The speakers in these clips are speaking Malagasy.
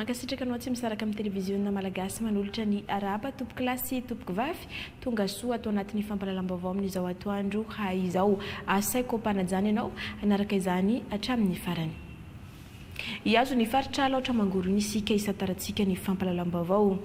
mankasitraka anao tsy misaraka amin'ny televiziona malagasy manolotra ny araba tompoky lasy tompoky vavy tonga soa atao anatin'ny fampalalam-baovao amin'izao atoandro izao asaiko mpanajany ianao anaraka izany hatramin'ny farany iazo ny faritra laotra mangorony isika isataratsika ny fampalalam-baovao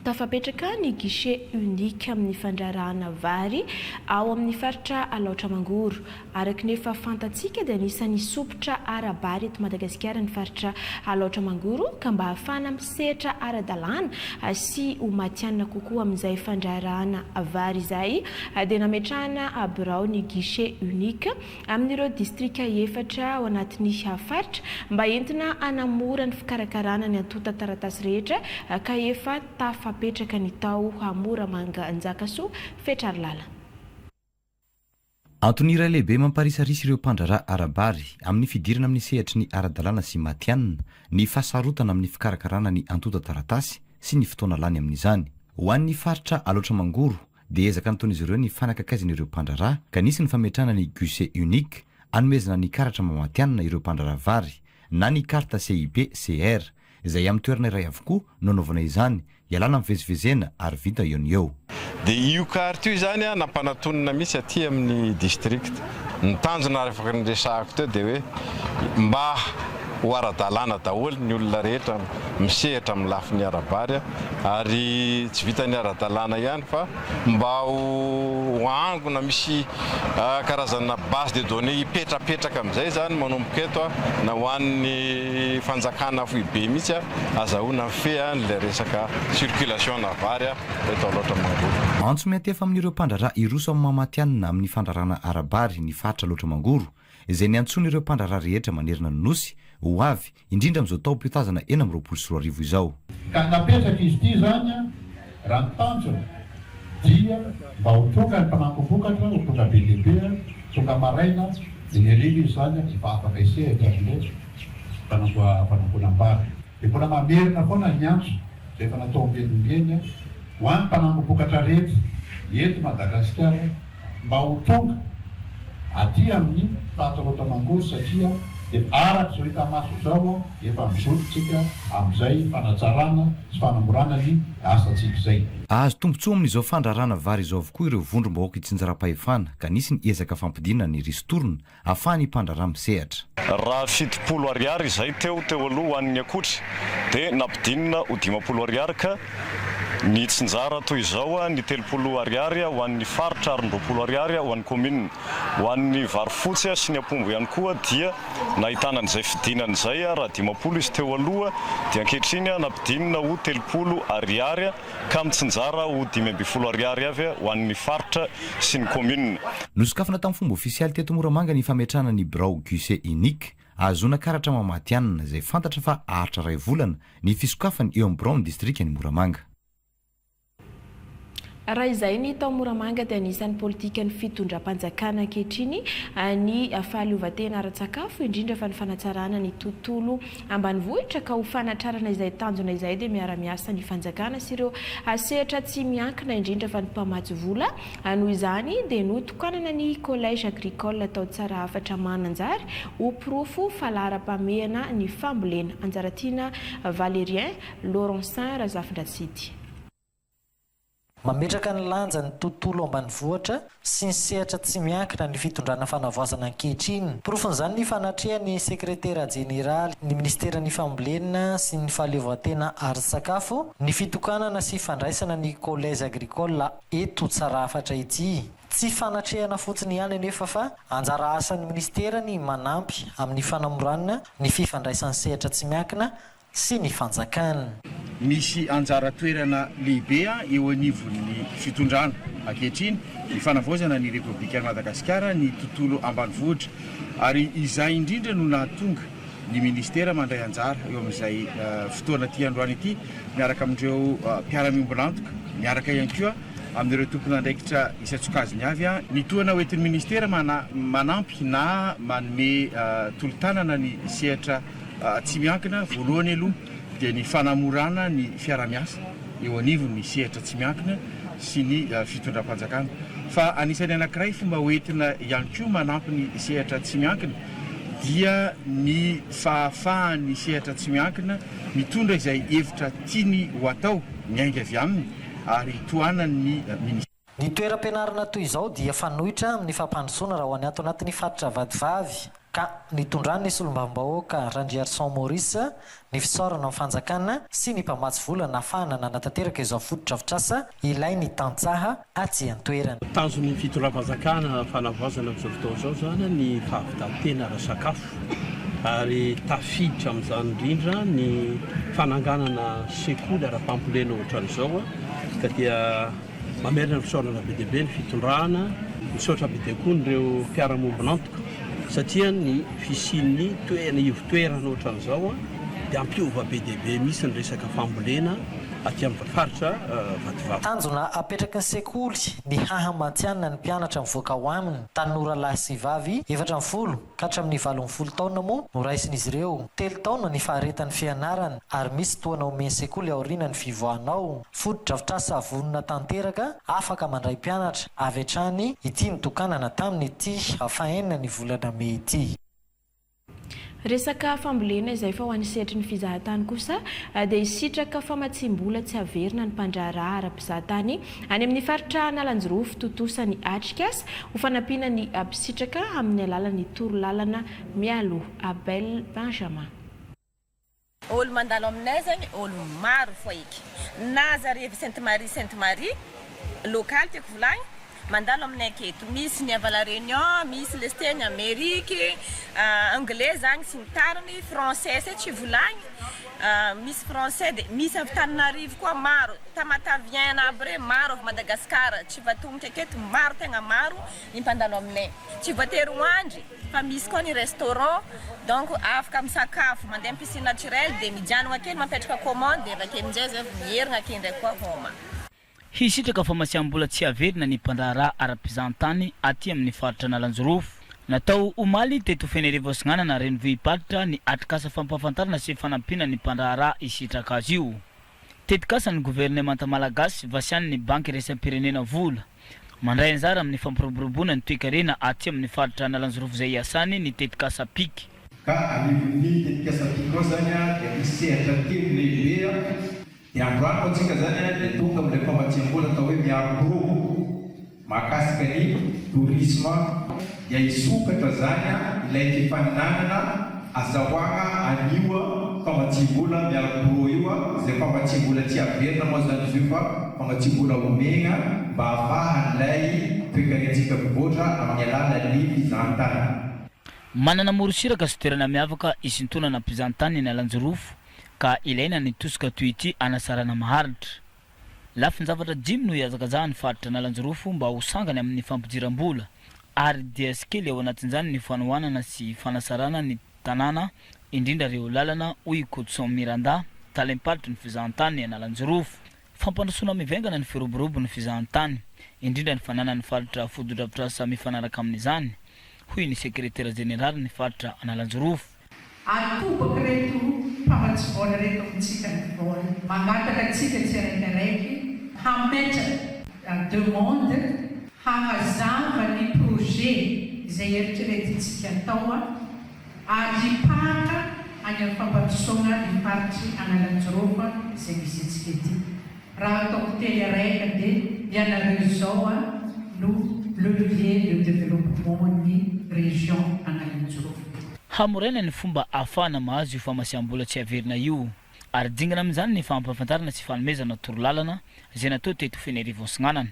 tafapetraka ny guichet unique amin'ny fandrarahana vary ao amin'ny faritra laotra mangoro araka nefa fantatsika dia anisany sopotra arabary eto Madagasikara ny faritra laotra mangoro ka mba hafana misehatra ara-dalàna sy ho matianina kokoa amin'izay fandrarahana vary izay dia nametrahana birao ny guichet unique amin'ireo distrika efatra ao anatin'ny faritra mba entina hanamora ny fikarakarana ny antota taratasy rehetra ka efa tafapetraka ny tao hamora manganjakasoa fetrarlala. Antony iray lehibe mamparisarisa ireo mpandrara arabary amin'ny fidirana amin'ny sehatry ny ara-dalàna sy matianina ny fahasarotana amin'ny fikarakarana ny antota taratasy sy ny fotoana lany amin'izany. Ho an'ny faritra laotra mangoro dia ezaka nataon'izy ireo ny fanakakaizana ireo mpandrara ka nisy ny fametrahana ny guichet unique anomezana ny karatra mamatianina ireo mpandrara vary na ny karta CIB CR izay amin'ny toerana iray avokoa nanaovana izany ialana mivezivezena ary vita eo ny eo. Dia io karta io zany nampanatonina misy aty amin'ny district ny tanjona rehefa niresahako teo dia hoe mba ho ara-dalàna daholo ny olona rehetra misehatra amin'ny lafin'ny arabary ary tsy vita ny ara-dalàna ihany fa mba ho angona misy karazana base de données hipetrapetraka amin'izay zany manomboka eto na ho an'ny fanjakana foibe mihitsy azahoana fea n'ilay resaka circulation na vary eto laotra mangoro. Antso miatefa amin'ireo mpandrara iroso amin'ny mamatianina amin'ny fandrarana arabary ny faritra laotra mangoro izay ny antsoina ireo mpandrara rehetra manerina ny nosy ho avy indrindra amin'izao taom-piotazana 2024 izao. Ka napetraka izy ity zany raha ny tanjona dia mba ho tonga ny mpanangom-bokatra ho tonga be lehibe tonga maraina dia ny hariva izy zany efa afaka isehatra amin'ilay fanangonam-bary dia mbola mamerina foana ny antso izay efa natao ambenimbeny ho an'ny mpanangom-bokatra rehetra eto Madagasikara mba ho tonga aty amin'ny faritra laotra mangoro satria dia araka izao hita maso izao efa mizototsika amin'izay fanatsarana sy fanamorana ny asantsika izay. Azo tombotsoa amin'izao fandrarana vary izao avokoa ireo vondrom-bahoaka hitsinjara-pahefana ka nisy ny ezaka fampidinana ny ristourna ahafahany mpandrara misehatra. Raha 700 ariary izay teo aloha ho an'ny akotry dia nampidinina ho 50 ariary ka ny tsinjara toy izao ny 30 ariary ho an'ny faritra ary 20 ariary ho an'ny commune ho an'ny vary fotsy sy ny apombo ihany koa dia nahitana an'izay fidinana izay raha 50 izy teo aloha dia ankehitriny nampidinina ho 30 ariary ka mitsinjara ho 50 ariary avy ho an'ny faritra sy ny commune. Nosokafana tamin'ny fomba ofisialy teto Moramanga ny fametrahana ny birao guichet unique azona karatra mamatianina izay fantatra fa ahatra ray volana ny fisokafany eo amin'ny birao ny distrika ny Moramanga. Raha izay ny tao Moramanga dia anisan'ny politika ny fitondram-panjakana ankehitriny ny fahaleovan-tena ara-tsakafo indrindra fa ny fanatsarana ny tontolo ambanivohitra ka ho fanatrarana izay tanjona izay dia miara-miasa ny fanjakana sy ireo sehatra tsy miankina indrindra fa ny mpamatsy vola noho izany dia notokanana ny collège agricole atao tsara hafatra mananjary ho pirofo falaharam-pamehana ny fambolena Anjaratiana Valérien Laurencin Razafindratsity. Mametraka ny lanja ny tontolo ambanivohitra sy ny sehatra tsy miankina ny fitondrana fanavoazana ankehitriny. Porofon'izany ny fanatrehany sekretera jeneraly ny ministeran'ny fambolena sy ny fahaleovan-tena ara-sakafo ny fitokanana sy fandraisana ny collège agricole eto Tsarafatra ity. Tsy fanatrehana fotsiny ihany anefa fa anjara asan'ny ministerany manampy amin'ny fanamorana ny fifandraisan'ny sehatra tsy miankina sy ny fanjakana. Misy anjara toerana lehibe eo anivon'ny fitondrana ankehitriny ny fanavoazana ny Repoblikan'i Madagasikara ny tontolo ambanivohitra ary izay indrindra no nahatonga ny ministera mandray anjara eo amin'izay fotoana ty androany ity miaraka amin'ireo mpiara-miombona antoka miaraka ihany koa amin'ireo tompona andraikitra isatsokaziny avy ny toana hoentin'ny ministera manampy na manome tolotanana ny sehatra tsy miankina voalohany aloha dia ny fanamorana ny fiara-miasa eo anivon'ny sehatra tsy miankina sy ny fitondram-panjakana fa anisany anankiray fomba hoentina ihany koa manampy ny sehatra tsy miankina dia ny fahafahany sehatra tsy miankina mitondra izay hevitra tiany ho atao miainga avy aminy ary toanany ministra. Ny toeram-pianarana toy izao dia fanohitra amin'ny fampandrosoana raha ho any ato anatin'ny faritra vadivavy ka nitondrany ny solombavambahoaka Randriarson Maurice ny fisaorana amin'ny fanjakana sy ny mpamatsy vola nahafahana nanatanteraka izao fotodrafitrasa ilay ny tantsaha atsy an-toerana. Tanjon'ny fitondram-panjakana fanavaozana amin'izao fotoana izao zany ny fahavitantena ara-sakafo ary tafiditra amin'izany indrindra ny fananganana sekoly ara-pampolena ohatran'izao ka dia mamerina ny fisaorana be deabe ny fitondrana misaotra be dia koa nireo mpiara-mombonantoka satria ny fisian'ny ivon-toerana ohatran'izao dia ampiova be deabe misy ny resaka fambolena aty amin'ny faritra vadivavy. Tanjona apetraky ny sekoly ny hahamantsianina ny mpianatra mivoaka ho aminy tanora lahy sy vavy 4 ka hatramin'ny 12 taona moa no raisin'izy ireo 3 taona ny faharetan'ny fianarana ary misy toana omeny sekoly aoriana ny fivoahanao fotodrafitrasa vonona tanteraka afaka mandray mpianatra avy hatrany ity nitokanana tamin'ny ity hafahenina ny volana Mey ity. Resaka fambolena izay fa ho an'ny sehatry ny fizahatany kosa dia hisitraka famatsim-bola tsy averina ny mpandraharaha ara-mpizahatany any amin'ny faritra Analanjorofo totosa ny Atrikasa ho fanampiana ny mpisitraka amin'ny alalan'ny torolalana mialoha. Abel Benjamin. Olo mandalo aminay zany olo maro foiky na Zarieva Sainte-Marie local tiako volagny mandalo aminay aketo misy ny avala Réunion misy lesté ny Amérique anglais zany sy ny tariny français tsy volagny misy français de misy avy Tananarivo koa maro Tamatavien aby re maro avy Madagasikara tsy voatomboka aketo maro tegna maro ny mpandalo aminay tsy voatery hoandry fa misy koa ny restaurant donc afaka misakafo mandeha piscine naturelle de mijanona kely mapetraka commande de avake aminjay zay mierigna ake ndraiky koa homa. Hisitraka famasiam-bola tsy averina ny mpandraharaha ara-mpizahantany aty amin'ny faritra Analanjorofo. Natao omaly teto Fenerivoasinana na renivohim-paritra ny Atrikasa fampahafantarana sy fanampiana ny mpandraharaha hisitraka azy io. Tetikasa ny gouvernemanta malagasy vasiany ny banky resam-pirenena vola mandray anjara amin'ny fampiroboroboana ny toe-karena aty amin'ny faritra Analanjorofo izay hiasany ny tetikasa piky. Ka anivon'ny tetikasa piky ao zany dia misy sehatra telo lehibe dia androany antsika zany dia tonga amin'ilay famatiam-bola atao hoe miaro mahakasika ny tourisme dia hisokatra zany ilay fifaninanana azahoana anio famatiam-bola miaro io izay famatiam-bola tsy averina moa zany izy io fa famatiam-bola omena mba ahafahan'ilay toe-karentsika mivoatra amin'ny alalan'ny fizahantany. Manana morosiraka sy toerana miavaka isintonana mpizahantany ny Analanjorofo ka ilaina ny tosika toy ity anasarana maharitra. Lafin-zavatra 5 no hiazakazaha ny faritra Analanjorofo mba ho sangany amin'ny fampidiram-bola ary dia sikely ao anatin'izany ny fanohanana sy fanasarana ny tanàna indrindra ireo lalana hoy Kodson Miranda talem-paritry ny fizahantany Analanjorofo. Fampandrosoana mivengana ny firoborobo ny fizahantany indrindra ny fananany faritra fotodrafitrasa mifanaraka amin'izany hoy ny sekretera general ny faritra Analanjorofo. Atobaka reto mpamatsivola reto amintsika ny vola mangataka antsika tsiraikaraiky hametraka demande hahazava ny projet izay eritreretintsika atao ary hipahaka any amin'ny fampandrosoana ny faritry Analanjorofo izay misy antsika ity. Raha ataoko teny araika dia ianareo zao no levier de développement ny région Analanjorofo. Hamorena ny fomba afana mahazo io famasiam-bola tsy averina io ary dingana amin'izany ny fampahafantarana sy fanomezana torolalana izay natao teto Fenerivoasinana.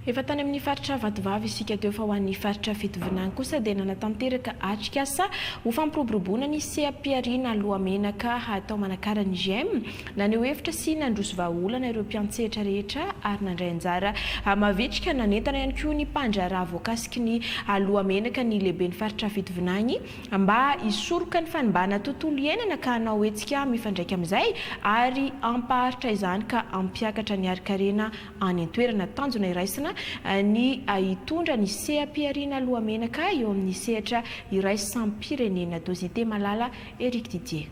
Efa tany amin'ny faritra Vadivavy isika teo fa ho an'ny faritra Fitovinany kosa dia nanatanteraka Atrikasa ho fampiroboroboana ny seha-piariana Lohamenaka hatao manakara ny GM naneho hevitra sy nandroso vahaolana ireo mpiantsehatra rehetra ary nandray anjara mavitrika nanentana ihany koa ny mpandraharaha voakasiky ny Lohamenaka ny lehibe ny faritra Fitovinany mba hisoroka ny fanimbana tontolo iainana ka hanao hetsika mifandraika amin'izay ary ampaharitra izany ka ampiakatra ny ari-karena any an-toerana tanjona iraisana ny hitondra ny seha-piariana Lohamenaka eo amin'ny sehatra iraisampirenena Dosité Malala Eric Didier.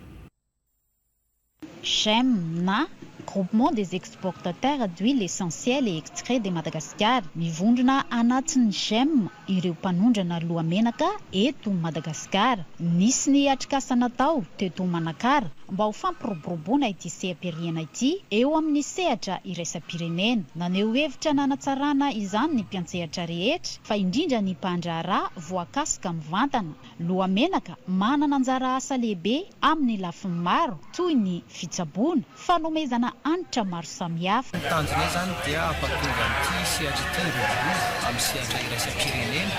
J'aime na Groupement des exportateurs d'huile essentielle et extrait de Madagascar mivondrona anatin'ny GEM ireo mpanondrana lohamenaka eto Madagasikara. Nisy ny atrikasa natao teto Manakara mba ho fampiroboroboana ity seha-pirenena ity eo amin'ny sehatra iraisam-pirenena. Naneho hevitra nanatsarana izany ny mpiantsehatra rehetra fa indrindra ny mpandraharaha voakasika mivantana. Lohamenaka manana anjara asa lehibe amin'ny lafiny maro toy ny fitsaboana, fanomezana anitra maro samihafa. Ny tanjona izany dia ampatonga amin'ity sehatra ity robobo amin'ny sehatra iraisam-pirenena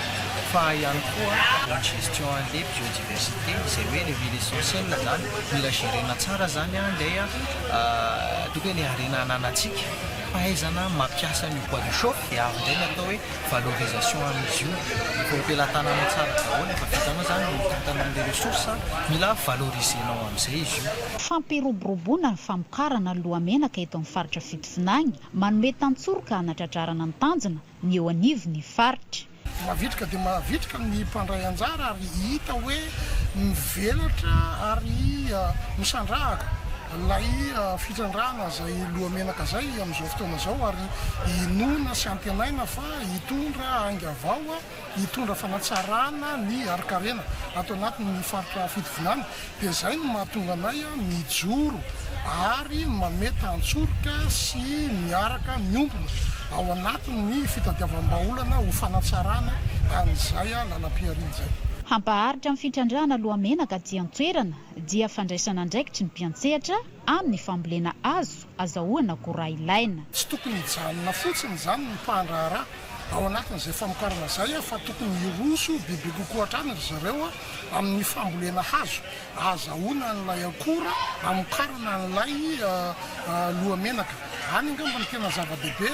fa ihany koa la gestion an'ilay biodiversité izay hoe le huile essentielle zany mila gérena tsara zany andeha tokony hoe le harena ananantsika fahaizana mampiasa ny bois de chauffe dia avy indray ny atao hoe valorisation amin'izy io fampelantanana tsara daholo efa vitanao zany mitantana amin'ilay ressource mila valorisenao amin'izay izy io. Fampiroboroboana ny famokarana lohamenaka eto amin'ny faritra fitovinany manome tantsoroka hanatratrarana ny tanjona ny eo anivon'ny faritra. Mavitrika dia mavitrika ny mpandray anjara ary hita hoe mivelatra ary misandrahaka lay fitrandrahana zay lohamenaka zay amin'izao fotoana zao ary inona sy antenaina fa hitondra aingavao hitondra fanatsarana ny arikarena ato anatin'ny faritra fitovinany dia zay no mahatonga anay mijoro ary manome tantsoroka sy miaraka miompona ao anatin'ny fitadiavam-baolana ho fanatsarana an'izay lalam-piariana zay. Hampaharitra amin'ny fitrandrahana lohamenaka aty an-toerana dia fandraisana andraikitry ny mpiantsehatra amin'ny fambolena azo azahoana koraha ilaina. Tsy tokony hijanona fotsiny zany ny mpandraharaha ao anatin'izay famokarana zay fa tokony hiroso bebe kokoa hatrany ry zareo amin'ny fambolena hazo azahoana n'ilay akora amokarana n'ilay lohamenaka. Any angamba ny tena zava-dehibe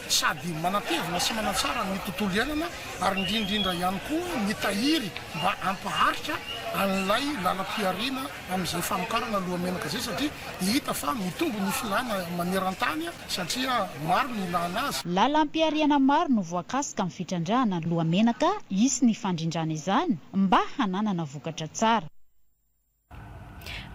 sady manatevina sy manatsara ny tontolo iainana ary indrindrindra ihany koa ny tahiry mba ampaharitra an'ilay lalam-piariana amin'izay famokarana lohamenaka zay satria hita fa mitombo ny filana maneran-tany satria maro ny ilana azy. Lalam-piariana maro no voakasika amin'ny fitrandrahana lohamenaka isy ny fandrindrana izany mba hananana vokatra tsara.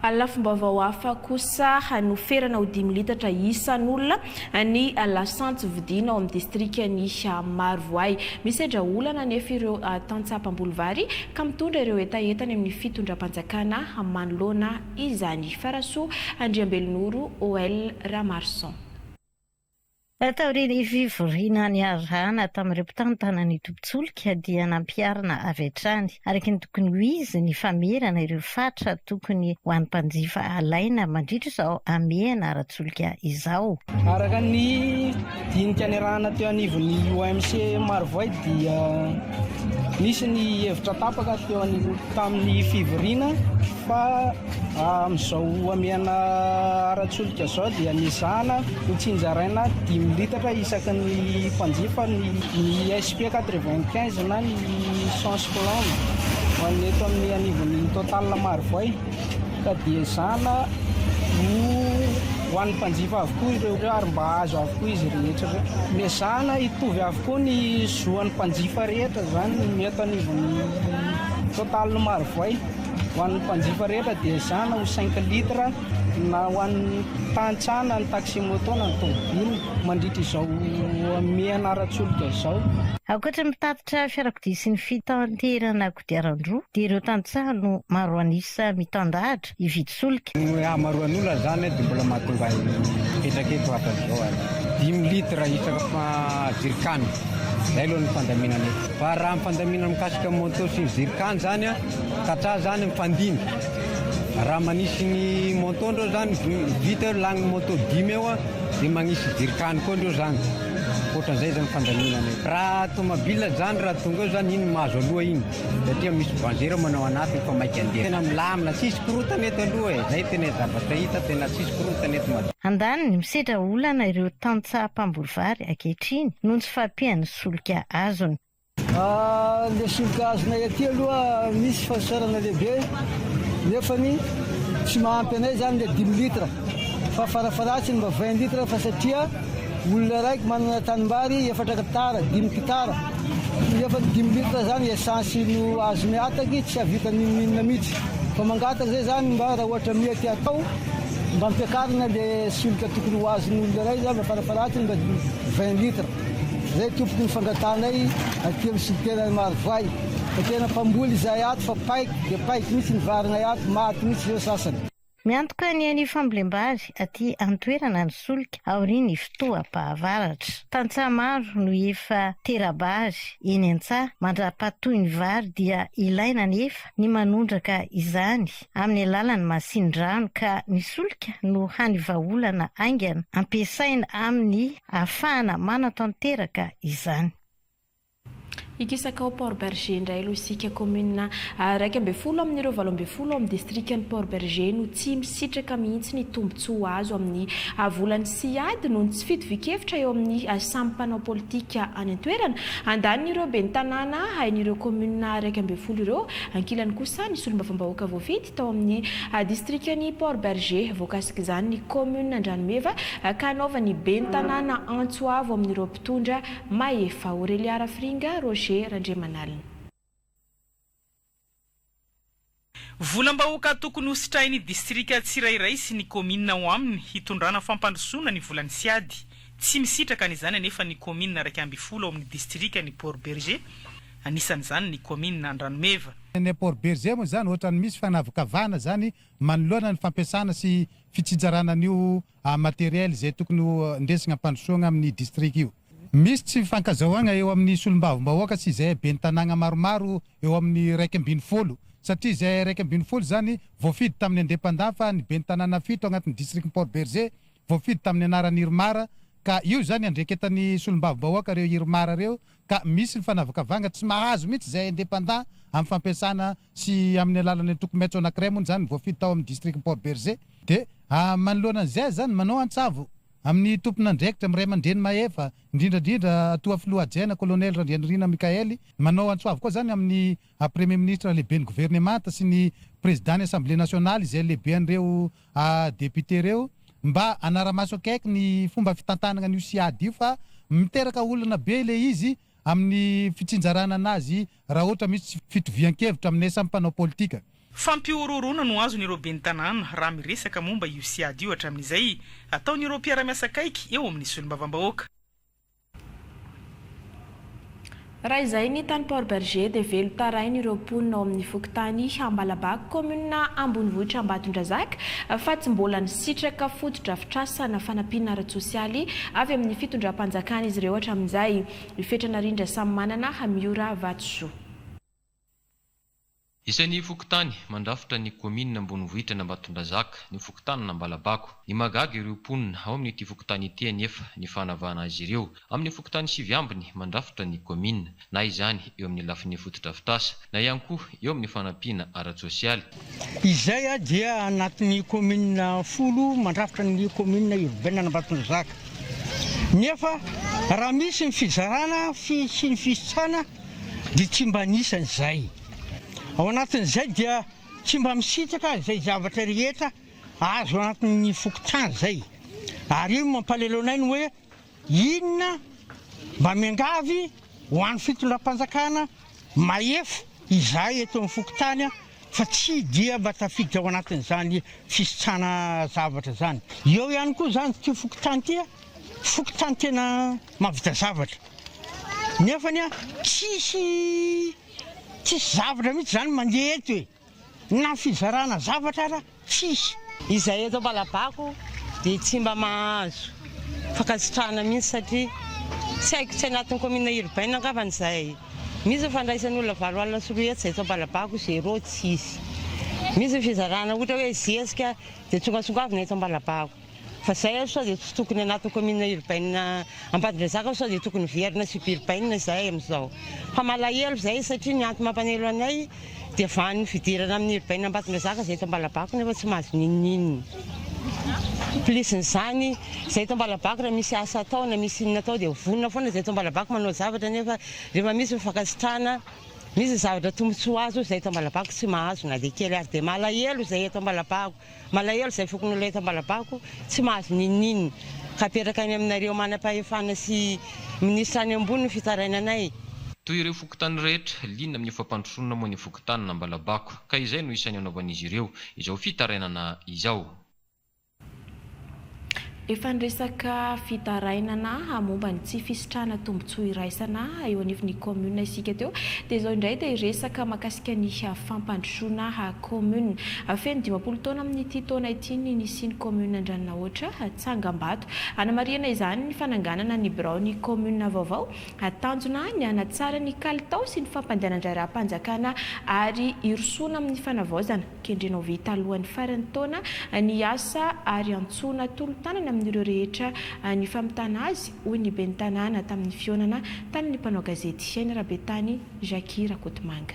Lafim-baovao hafa kosa hanoferana ho 10 litatra isan'olona ny lasantsy vidiana ao amin'ny distrikany Marovoay. Misedra olana nefa ireo tantsapam-bolovary ka mitondra ireo etaetany amin'ny fitondram-panjakana manoloana izany. Farasoa Andriambelonoro OL Ramarson. Taoriana fivoriana ny arahana tamin'ireo mpitantana ny tobitsolika dia nampiarana avy hatrany araky ny tokony ho izy ny famerana ireo fatra tokony ho an'ny mpanjifa alaina mandritra izao amehana ara-tsolika izao. Araka ny dinika ny arahana teo anivon'ny OMC Marovoay dia nisy ny hevitra tapaka teo tamin'ny fivoriana fa amin'izao amehana ara-tsolika izao dia nizana ho tsinjaraina 10 litatra isaky ny mpanjifa ny SP 95 na ny Sans Colombe ho an'ny eto amin'ny anivon'ny total Marovoay ka dia zana ho an'ny mpanjifa avokoa ireo ary mba azo avokoa izy rehetra. Mezana hitovy avokoa ny zoan'ny mpanjifa rehetra zany meto anivon'ny total Marovoay ho an'ny mpanjifa rehetra dia zana ho 5 litra na ho an'ny tantsana ny taxi moto na ny tômôbily mandritra izao amehana ara-tsolika izao. Ankoatra mitatitra fiarakodia sy ny fitaterana kodiaran-droa dia ireo tantsano maro anisa mitandahatra hividy solika. Maro an'olona zany dia mbola mahatonga etraketo hatr'izao 10 litra isaka zirikany zay aloha ny fandaminana eto. Fa raha fandaminana mikasika moto sy zirikany zany tatra zany mifandimby. Raha manisy ny moto ndreo zany vita lagny moto 10 eo dia magnisy zirikany koa ndreo zany. Ohatran'izay zany fandaminana eto. Raha tomobile zany raha tonga eo zany iny mahazo aloha iny satria misy banzera manao anatiny fa maika andeha. Tena milamina tsisy korotana eto aloha zay tena zavatra hita tena tsisy korotana eto. Andaniny misedra olana ireo tantsapam-bolovary ankehitriny noho tsy fahampiany solika azony. Le solika azonay aty aloha misy fasarana lehibe nefany tsy mahampy anay zany le 10 litra fa farafaratsiny mba 20 litra fa satria olona raiky manana tanimbary 4 hectara 10 hectara nefa 10 litra zany essence no azo miataky tsy havita ninona mihitsy fa mangataka zay zany mba raha ohatra mety atao mba ampiakarina le solika tokony ho azony olona iray za mafarafaratiny mba 20 litre zay tompoko ny fangatanay aty amin'ny silitena Marovoay fa tena mpamboly izay ato fa paiky dia paiky mihitsy ny varina ato maty mihitsy eo sasany. Miantoka ny any fambolem-bary aty antoerana ny solika aoriany fotoam-pahavaratra. Tantsaha maro no efa terabary eny an-tsaha mandrapatoy ny vary dia ilaina nefa ny manondraka izany amin'ny alalan'ny masin-drano ka ny solika no hany vahaolana aingana ampiasaina amin'ny ahafahana manatanteraka izany. Ikisaka ao Port Berger indray aloha isika commune 2.10 amin'ireo 20 amin'ny district'ny Port Berger no tsy misitraka mihitsy ny tombotsoa azo amin'ny volany siady noho ny tsy fitovy-kevitra eo amin'ny samy mpanao politika any an-toerana andanin'ireo ben'ny tanàna hain'ireo commune 2.10 ireo ankilany kosa ny solombavambahoaka voafidy tao amin'ny districtny Port Berger voakasika izany ny commune Andranomeva ka anaovany ben'ny tanàna Antsoavo amin'ireo mpitondra Maefa Aurelia Rafringa Randriamanalina. Volam-bahoaka tokony hositrahin'ny distrika tsirairay sy ny commune ao aminy hitondrana fampandrosoana ny volany siady tsy misitraka n'izany anefa ny commune 2.10 ao amin'ny distrika ny Port Berger anisan'izany ny commune Andranomeva. Ny Port Berger moa zany ohatrany misy fanavakavana zany manoloana ny fampiasana sy fitsinjarana an'io materiel zay tokony ndesina ampandrosoana amin'ny distrika io. Misy tsy fankazahoana eo amin'ny solombavambahoaka sy izay ben'ny tanàna maromaro eo amin'ny 2.10 satria izay 2.10 zany voafidy tamin'ny indépendant fa ny ben'ny tanàna 7 agnatin'ny district Port Berger voafidy tamin'ny anaran'ny Irmara ka io zany andreketan'ny solombavambahoaka reo Irmara reo ka misy ny fanavakavanga tsy mahazo mihitsy izay indépendant amin'ny fampiasana sy amin'ny alalan'ny tokomaitso anankiray moa zany voafidy tao amin'ny district Port Berger dia manoloana an'izay zany manao Antsavo amin'ny tompona andraikitra amin'ny ray aman-dreny Maefa indrindrandrindra atoa filohajaina colonel Randrianirina Mikaely manao Antsoavo koa zany amin'ny premier ministre lehibe ny gouvernemanta sy ny président ny assemblée nationale izay lehibe an'ireo député reo mba anaramaso akaiky ny fomba fitantanana n'io siady io fa miteraka olana be le izy amin'ny fitsinjarana anazy raha ohatra misy fitovian-kevitra amin'ny samy mpanao politika. Fampiororona no azon'ireo ben'ny tanàna raha miresaka momba io siady io hatramin'izay ataon'ireo mpiara-miasa akaiky eo amin'ny solombavambahoaka. Raha izay ny tany Port Berger dia velo tarain'ireo mponina ao amin'ny fokontany Ambalabako commune Ambonivohitra Ambatondrazaka fa tsy mbola nisitraka foto-drafitrasa fanampiana ara-tsosialy avy amin'ny fitondram-panjakana izy ireo hatramin'izay ifetrana rindra samy manana Hamiora Vatsoa. Isan'ny fokontany mandrafitra ny commune Ambonivohitra Ambatondrazaka ny fokontany Ambalabako ny magaga ireo mponina ao amin'ity fokontany ity anefa ny fanavahana azy ireo amin'ny fokontany 7 ambiny mandrafitra ny commune na izany eo amin'ny lafin'ny foto-drafitrasa na ihany koa eo amin'ny fanampiana ara-tsosialy. Izay dia anatin'ny commune 10 mandrafitra ny commune urbaine Ambatondrazaka. Nefa raha misy ny fizarana sy ny fisitsana dia tsy mba nisan'izay. Ao anatin'izay dia tsy mba misitraka izay zavatra rehetra azo anatin'ny fokontany zay. Ary io mampalelonay ny hoe inona mba miangavy ho an'ny fitondram-panjakana Maefa izay eto amin'ny fokontany fa tsy dia mba tafiditra ao anatin'izany fisitrana zavatra zany. Eo ihany koa zany ty fokontany ty fokontany tena mahavita zavatra. Nefany tsisy zavatra mihitsy zany mandeha eto hoe na fizarana zavatra ara tsisy. Izay eto Ambalabako dia tsy mba mahazo fankasitrahana mihitsy satria tsy haiko tsy anatin'ny commune urbaine angavan'izay. Misy fandraisan'ny olona valo alina sy roa eto eto Ambalabako zéro tsisy. Misy fizarana ohatra hoe zesika dia tsongasongavina eto Ambalabako. Fa zay sao dia tsy tokony anatin'ny commune urbaine Ambatondrazaka sao dia tokony verina suburbaine zay amin'izao. Fa malahelo zay satria ny antony mampanelo anay dia van'ny fidirana amin'ny urbaine Ambatondrazaka zay eto Ambalabako nefa tsy mahazo ninninina. Plus n'izany zay eto Ambalabako raha misy asa atao na misy inona atao dia vonona foana zay eto Ambalabako manao zavatra nefa rehefa misy mifankasitrahana misy zavatra tombotsoa azo zay eto Ambalabako tsy mahazo na dia kely ary dia malahelo zay eto Ambalabako. Malahelo zay fokony olona eto Ambalabako tsy mahazo ninninina ka apetraka any aminareo manam-pahefana sy ministra any ambony ny fitarainanay. Toy ireo fokontany rehetra liana amin'ny fampandrosoana moa ny fokontany Ambalabako ka izay no isan'ny anaovan'izy ireo izao fitarainana izao. Efa niresaka fitarainana momba ny tsy fisitrahana tombontsoa iraisana eo anivon'ny commune isika teo dia izao indray dia resaka mahakasika ny fampandrosoana commune feno 20 taona amin'ity taona ity ny nisiany commune Andraninaohatra Tsangambato anamarihana izany ny fananganana ny birao ny commune vaovao tanjona ny anatsara ny kalitao sy ny fampandehanana raha-panjakana ary irosoana amin'ny fanavaozana kendrenao vita alohan'ny farany taona ny asa ary antsona tolotanana amin'ireo rehetra ny famitana azy hoy ny ben'ny tanàna tamin'ny fionana tany ny mpanao gazety Fiaina Rabetany Jacques Rakotomanga.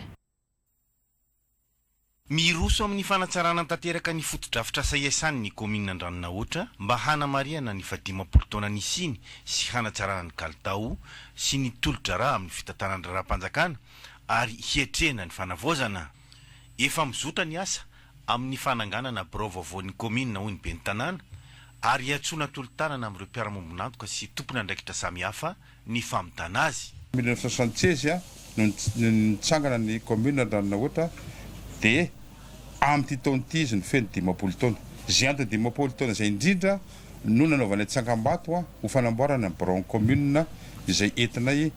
Miroso amin'ny fanatsarana tanteraka ny fotodrafitra sahiasany ny commune Andraninaohatra mba hanamariana ny 20 taona nisiny sy hanatsarana ny kalitao sy ny tolotra raha amin'ny fitantanana raha-panjakana ary hietrena ny fanavaozana. Efa mizotra ny asa amin'ny fananganana birao vaovao ny commune hoy ny ben'ny tanàna ary atsona tolotanana amin'ireo mpiara-mombonantoka sy tompona andraikitra samihafa ny famitana azy. 1976 nitsangana ny commune Andraninaohatra dia amin'ity taona ity izy ny feno 20 taona. Zianto 20 taona izay indrindra no nanaovana Tsangambato ho fanamboarana ny birao commune izay entinay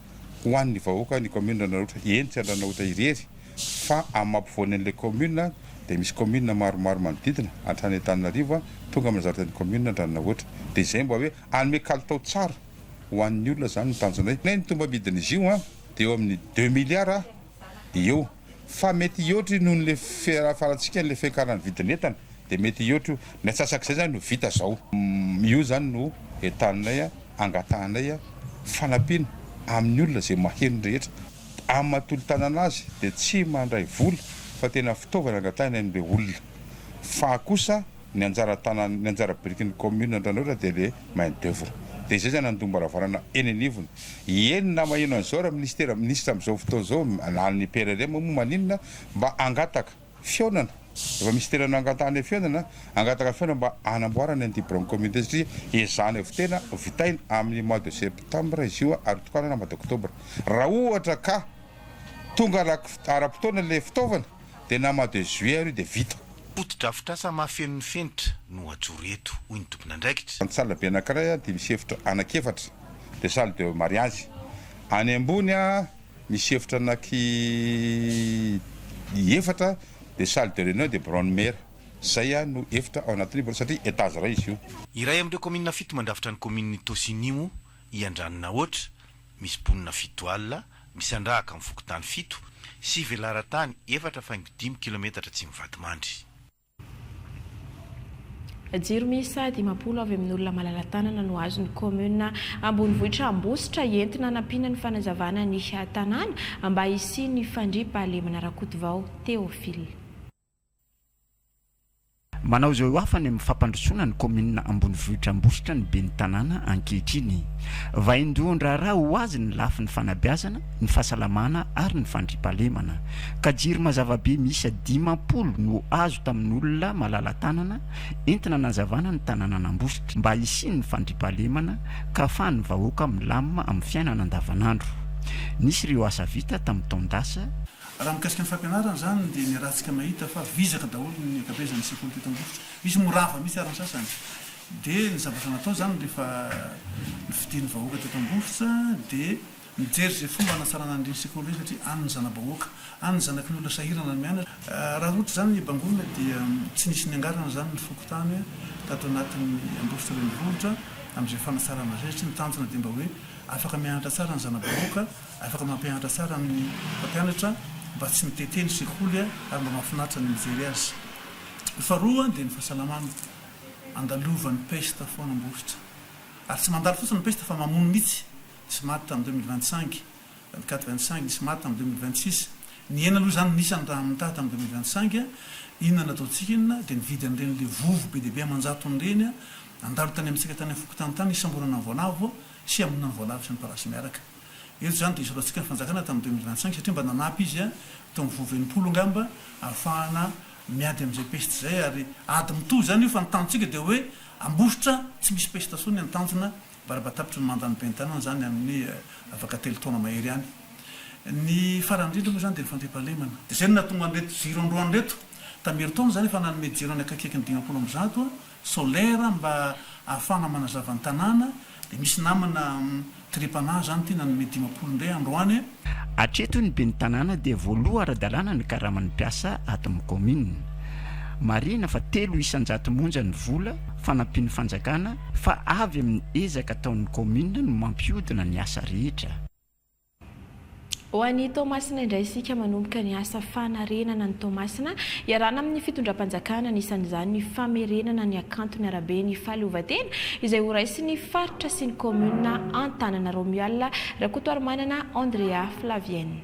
ho an'ny vahoaka ny commune Andraninaohatra entsy Andraninaohatra irery fa amin'ny mampivoany an'ilay commune dia misy commune maromaro manodidina hatrany Antananarivo tonga amin'ny zarotan'ny commune Andraninaohatra dia izay mba hoe anome kalitao tsara ho an'ny olona zany ny tanjonay. Nay ny tomba midin'izy io dia eo amin'ny 2 milliards eo fa mety iotry noho n'le farafarantsika n'le fiakarany vidin'entana dia mety iotry ny atsasak'izay zany no vita zao. Io zany no entanay angatahanay fanampiana amin'ny olona izay maheno rehetra amin'ny matolo-tanana azy dia tsy mandray vola fa tena fitaovana angatahana amin'ilay olona fa kosa ny anjara tanana ny anjara biriky ny commune Andraninaohatra dia le main d'œuvre dia izay zany andomba ravarana eny anivony enina maheno an'izao raha ministra amin'izao fotoana izao ny PRRM moa maninona mba angataka fionana efa misy toerana angatahany fionana angataka fionana mba anamboarana an'ity birao commune satria ezana evo tena vitaina amin'ny mois de septembre izy io ary tokanana mois d'octobre. Raha ohatra ka tonga ara-potoana le fitaovana dia na mois de juillet ary dia vita. Fotodrafitra asa mahafeno ny fenitra no ajoreto hoy ny tompona andraikitra. Ny salle be anankiray dia misy efitra anankiefatra dia salle de mariage. Any ambony misy efitra efatra dia salle de réunion de Bronmer. Zay no efitra ao anatin'io satria étage iray izy io. Iray amin'ireo commune fito mandrafitra ny commune Tosinimo i Andraninaohatra misy ponina fito alina misy andrahaka amin'ny fokotany fito sy velaran-tany 4.5 kilometatra tsy mivatomandry. Jiro misa 10 avy amin'ny olona malala-tanana no azon'ny commune Ambonivohitra Ambositra entina nampiana ny fanazavana ny tanàna mba hisi ny fandripa lemana Rakotovao Théophile. Manao izao hoafany amin'ny fampandrosoana ny commune Ambonivohitra Ambositra ny ben'ny tanàna ankehitriny. Vaindohan-draharaha ho azy ny lafin'ny fanabeazana, ny fahasalamana ary ny fandriampahalemana. Ka jiro mazava-be miisa 10 no azo tamin'ny olona malala-tanana entina nazavana ny tanàna Ambositra mba hisiany ny fandriampahalemana ka ahafahany vahoaka milamina amin'ny fiainana andavanandro. Nisy ireo asa vita tamin'ny taondasa. Raha mikasika ny fampianarana zany dia ny rahantsika mahita fa vizaka daholo ny ankabezany sekoly teto Ambositra. Misy morava misy arany sasany. Dia ny zavatra natao zany rehefa nifidian'ny vahoaka teto Ambositra dia mijery izay fomba hanatsarana an'ireny sekoly ireny satria any ny zana-bahoaka, any ny zanaky ny olona sahirana ny mianatra. Raha ohatra zany ny bangolona dia tsy nisy ny angarana zany ny fokotany tato anatin'ny Ambositra renivohitra amin'izay fanatsarana zay tsy nitanjona dia mba hoe afaka mianatra tsara ny zana-bahoaka, afaka mampianatra tsara amin'ny mpampianatra mba tsy mitete ny sekoly ary mba mahafinaritra ny mijery azy. Faharoa dia ny fahasalamana andalovan'ny peste foana Ambositra. Ary tsy mandalo fotsiny ny peste fa mamono mihitsy. Nisy maty tamin'ny 2025, 24-25, nisy maty tamin'ny 2026. Ny ena aloha zany nisany raha amin'ny taha tamin'ny 2025 inona nataontsika inona dia nividy an'ireny le vovo be dia be amanjato an'ireny andalo tany amintsika tany fokotany tany isamborana ny voalavo sy amonina ny voalavo sy ny parasy miaraka. Eto zany dia isorantsika ny fanjakana tamin'ny 2025 satria mba nanampy izy tao amin'ny vovo 20 angamba ahafahana miady amin'izay peste zay ary ady mito zany io fa ny tanjontsika dia hoe Ambositra tsy misy peste sony ny tanjona mba raha batapitra ny mandany ben'ny tanàna zany amin'ny afaka 3 taona mahery any. Ny farany indrindra moa zany dia ny fandriampahalemana. Dia zay no nahatonga an'ireto ziro androany reto tameritaona zany efa nanome jirany akakaiky ny 100 solaire mba ahafana manazava ny tanàna dia misy namana tripana zany ty nanome 50 ndray androany. Hatreto ny ben'ny tanàna dia voaloha ara-dalàna ny karaman'ny mpiasa ato amin'ny commune. Marina fa 3 isan-jato monja ny vola fanampian'ny fanjakana fa avy amin'ny ezaka ataon'ny commune no mampiodina ny asa rehetra. Ho an'ny Tomasina indray isika manomboka ny asa fanarenana ny Tomasina iarana amin'ny fitondram-panjakana anisan'izany ny famerenana ny akantony arabe ny fahaleovantena izay ho raisy ny faritra sy ny commune Antanana Romuald Rakotoarimanana Andrea Flavienne.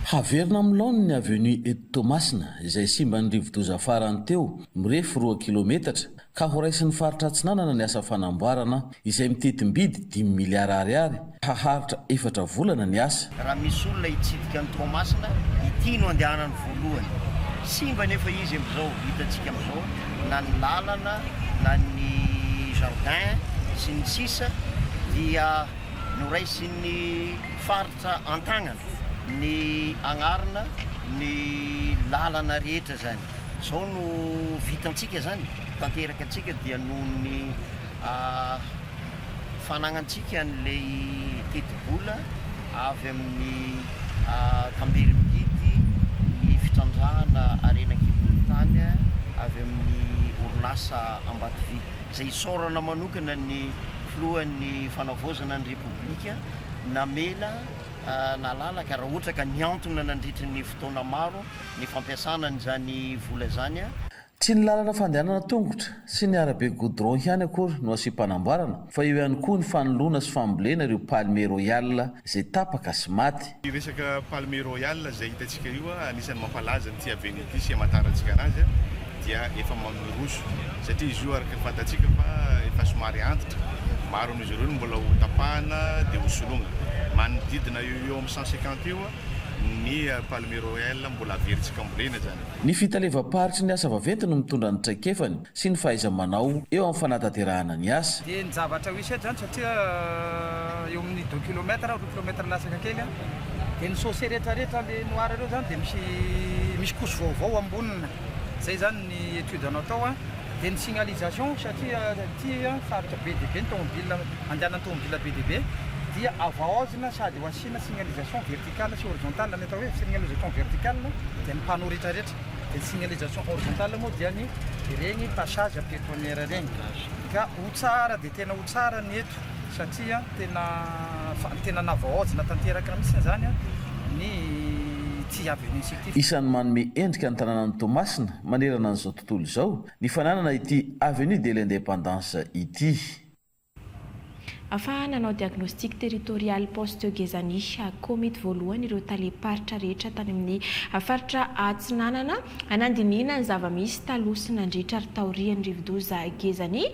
Haverina amin'ny laony ny avenue Eto Tomasina izay simba ny rivo-doza farany teo mirefy 2 kilometatra ka ho raisin'ny faritra Atsinanana ny asa fanamboarana izay mitetim-bidy 10 miliara ariary haharitra 4 volana ny asa. Raha misy olona hitsidika ny Tomasina ity no andehanany voalohany simba nefa izy amin'izao hitantsika amin'izao na ny lalana na ny jardin sy ny sisa dia noraisin'ny faritra Antagnana ny agnarana ny lalana rehetra zany zao no vitantsika zany tanteraka antsika dia noho ny fanagnantsika n'lay tetibola avy amin'ny Tamberibidy ny fitrandrahana arenan-kibolotany avy amin'ny orinasa Ambatovy zay sorana manokana ny filohan'ny fanavaozana ny Repoblika namela nalalaka raha ohatra ka niantona nandritra ny fotoana maro ny fampiasana n'izany vola zany. Tsy ny lalana fandehanana tongotra sy ny arabe goudron ihany akory no asy-panamboarana fa eo ihany koa ny fanoloana sy fambolena ireo Palmier Royal izay tapaka sy maty. Resaka Palmier Royal izay hitantsika io anisan'ny mampalaza ny avenue ity sy amatarantsika anazy dia efa mamoroso satria izy io araka fantatsika fa efa somary antitra maro amin'izy ireo mbola ho tapahana dia ho solonga manodidina eo amin'ny 150 eo ny Palmier Royal mbola averitsika ambolena zany. Ny fitalevam-paritry ny asa vaventy no mitondra ny traikefany sy ny fahaiza-manao eo amin'ny fanatanterahana ny asa. Dia ny zavatra ho isetra zany satria eo amin'ny 2 kilometra 2 kilometra lasaka kely dia ny sosy rehetrarehetra le noara ireo zany dia misy koso vaovao ambonina zay zany ny étude natao dia ny signalisation satria ty faritra be dia be ny tomobile andehanany tomobile be dia be dia avaozina sady ho asiana signalisation verticale sy horizontale ny atao hoe signalisation verticale dia ny panneau rehetrarehetra dia ny signalisation horizontale moa dia ny regny passage piétonnière regny ka ho tsara dia tena ho tsara ny eto satria tena navaozina tanteraka mihitsy zany ny tsy avenue sity. Isan'ny manome endrika ny tanànan'ny Tomasina manerana an'izao tontolo izao ny fananana ity avenue de l'indépendance ity. Afa nanao diagnostic territorial poste Gezani komity voalohany ireo taleparitra rehetra tany amin'ny faritra Atsinanana anandinina ny zava-misy taloha nandritra ary taorian'ny rivo-doza Gezani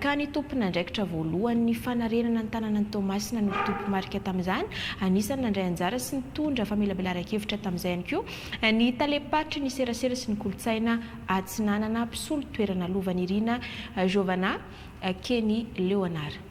ka ny tompona andraikitra voalohany ny fanarenana ny tanànan'ny Tomasina no tompo marika tamin'izany anisany nandray anjara sy nitondra famelabelara-kevitra tamin'izay ihany koa ny taleparitra ny serasera sy ny kolotsaina Atsinanana mpisolo toerana lovan'Irina Giovanna Kenny Leonard.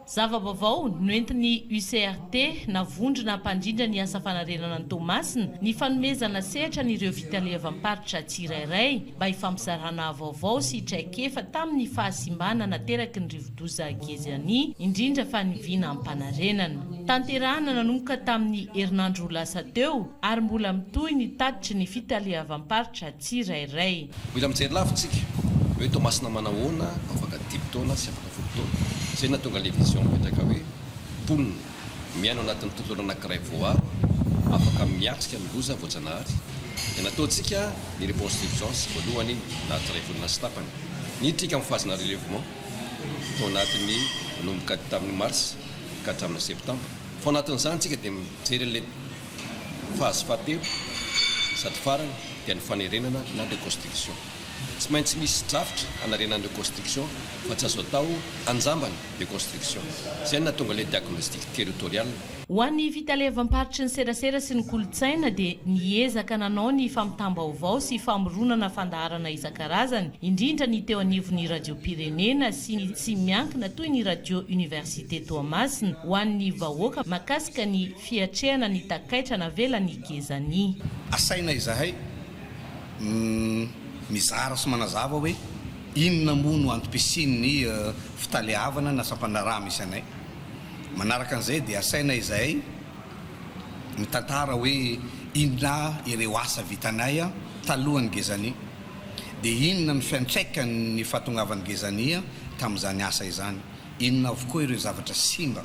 Zava-baovao noentin'ny UCRT navondrona hampandrindra ny asa fanarenana ny Tomasina ny fanomezana sehatra n'ireo fitalevam-paritra tsirairay mba hifampizarana vaovao sy traikefa tamin'ny fahasimbana nateraky ny rivo-doza Gezani indrindra fa niviana am-panarenana. Tanterahana nanomboka tamin'ny herinandro lasa teo ary mbola mitohy ny tatitry ny fitalevam-paritra tsirairay. Mila mijery lavitsika hoe Tomasina manahoana afaka 10 taona sy afaka 10 taona. Zay natonga le vision mipetraka hoe mponina miaino anatin'ny tontolo anankiray voaro afaka miatrika ny loza voajanahary dia nataontsika ny reconstruction voalohany natiray volana sy tapany niditra amin'ny phase na relèvement tao anatin'ny manomboka tamin'ny mars ka hatramin'ny septembre fa anatin'izany tsika dia mijery le phase fahatelo sady farany dia ny fanerenana na reconstruction. Tsy maintsy misy drafitra anarenana reconstruction fa tsy azo atao anjambany reconstruction. Zay natonga le diagnostic territorial ho an'ny fitalevam-paritry ny serasera sy ny kolotsaina dia niezaka nanao ny fampitam-baovao sy famoronana fandaharana isan-karazany indrindra ny teo anivon'ny radio pirenena sy miankina toy ny radio université Toamasina ho an'ny vahoaka makasika ny fiatrehana ny takaitra navelany gezany. Asaina izahay mizara sy manazava hoe inona moa no antom-pisin'ny fitalehavana na sampanaraha misy anay. Manaraka an'izay dia asaina izahay mitantara hoe inona ireo asa vitanay talohan'ny gezany, dia inona ny fiantraikany fahatongavan'ny gezany tamin'izany asa izany, inona avokoa ireo zavatra simba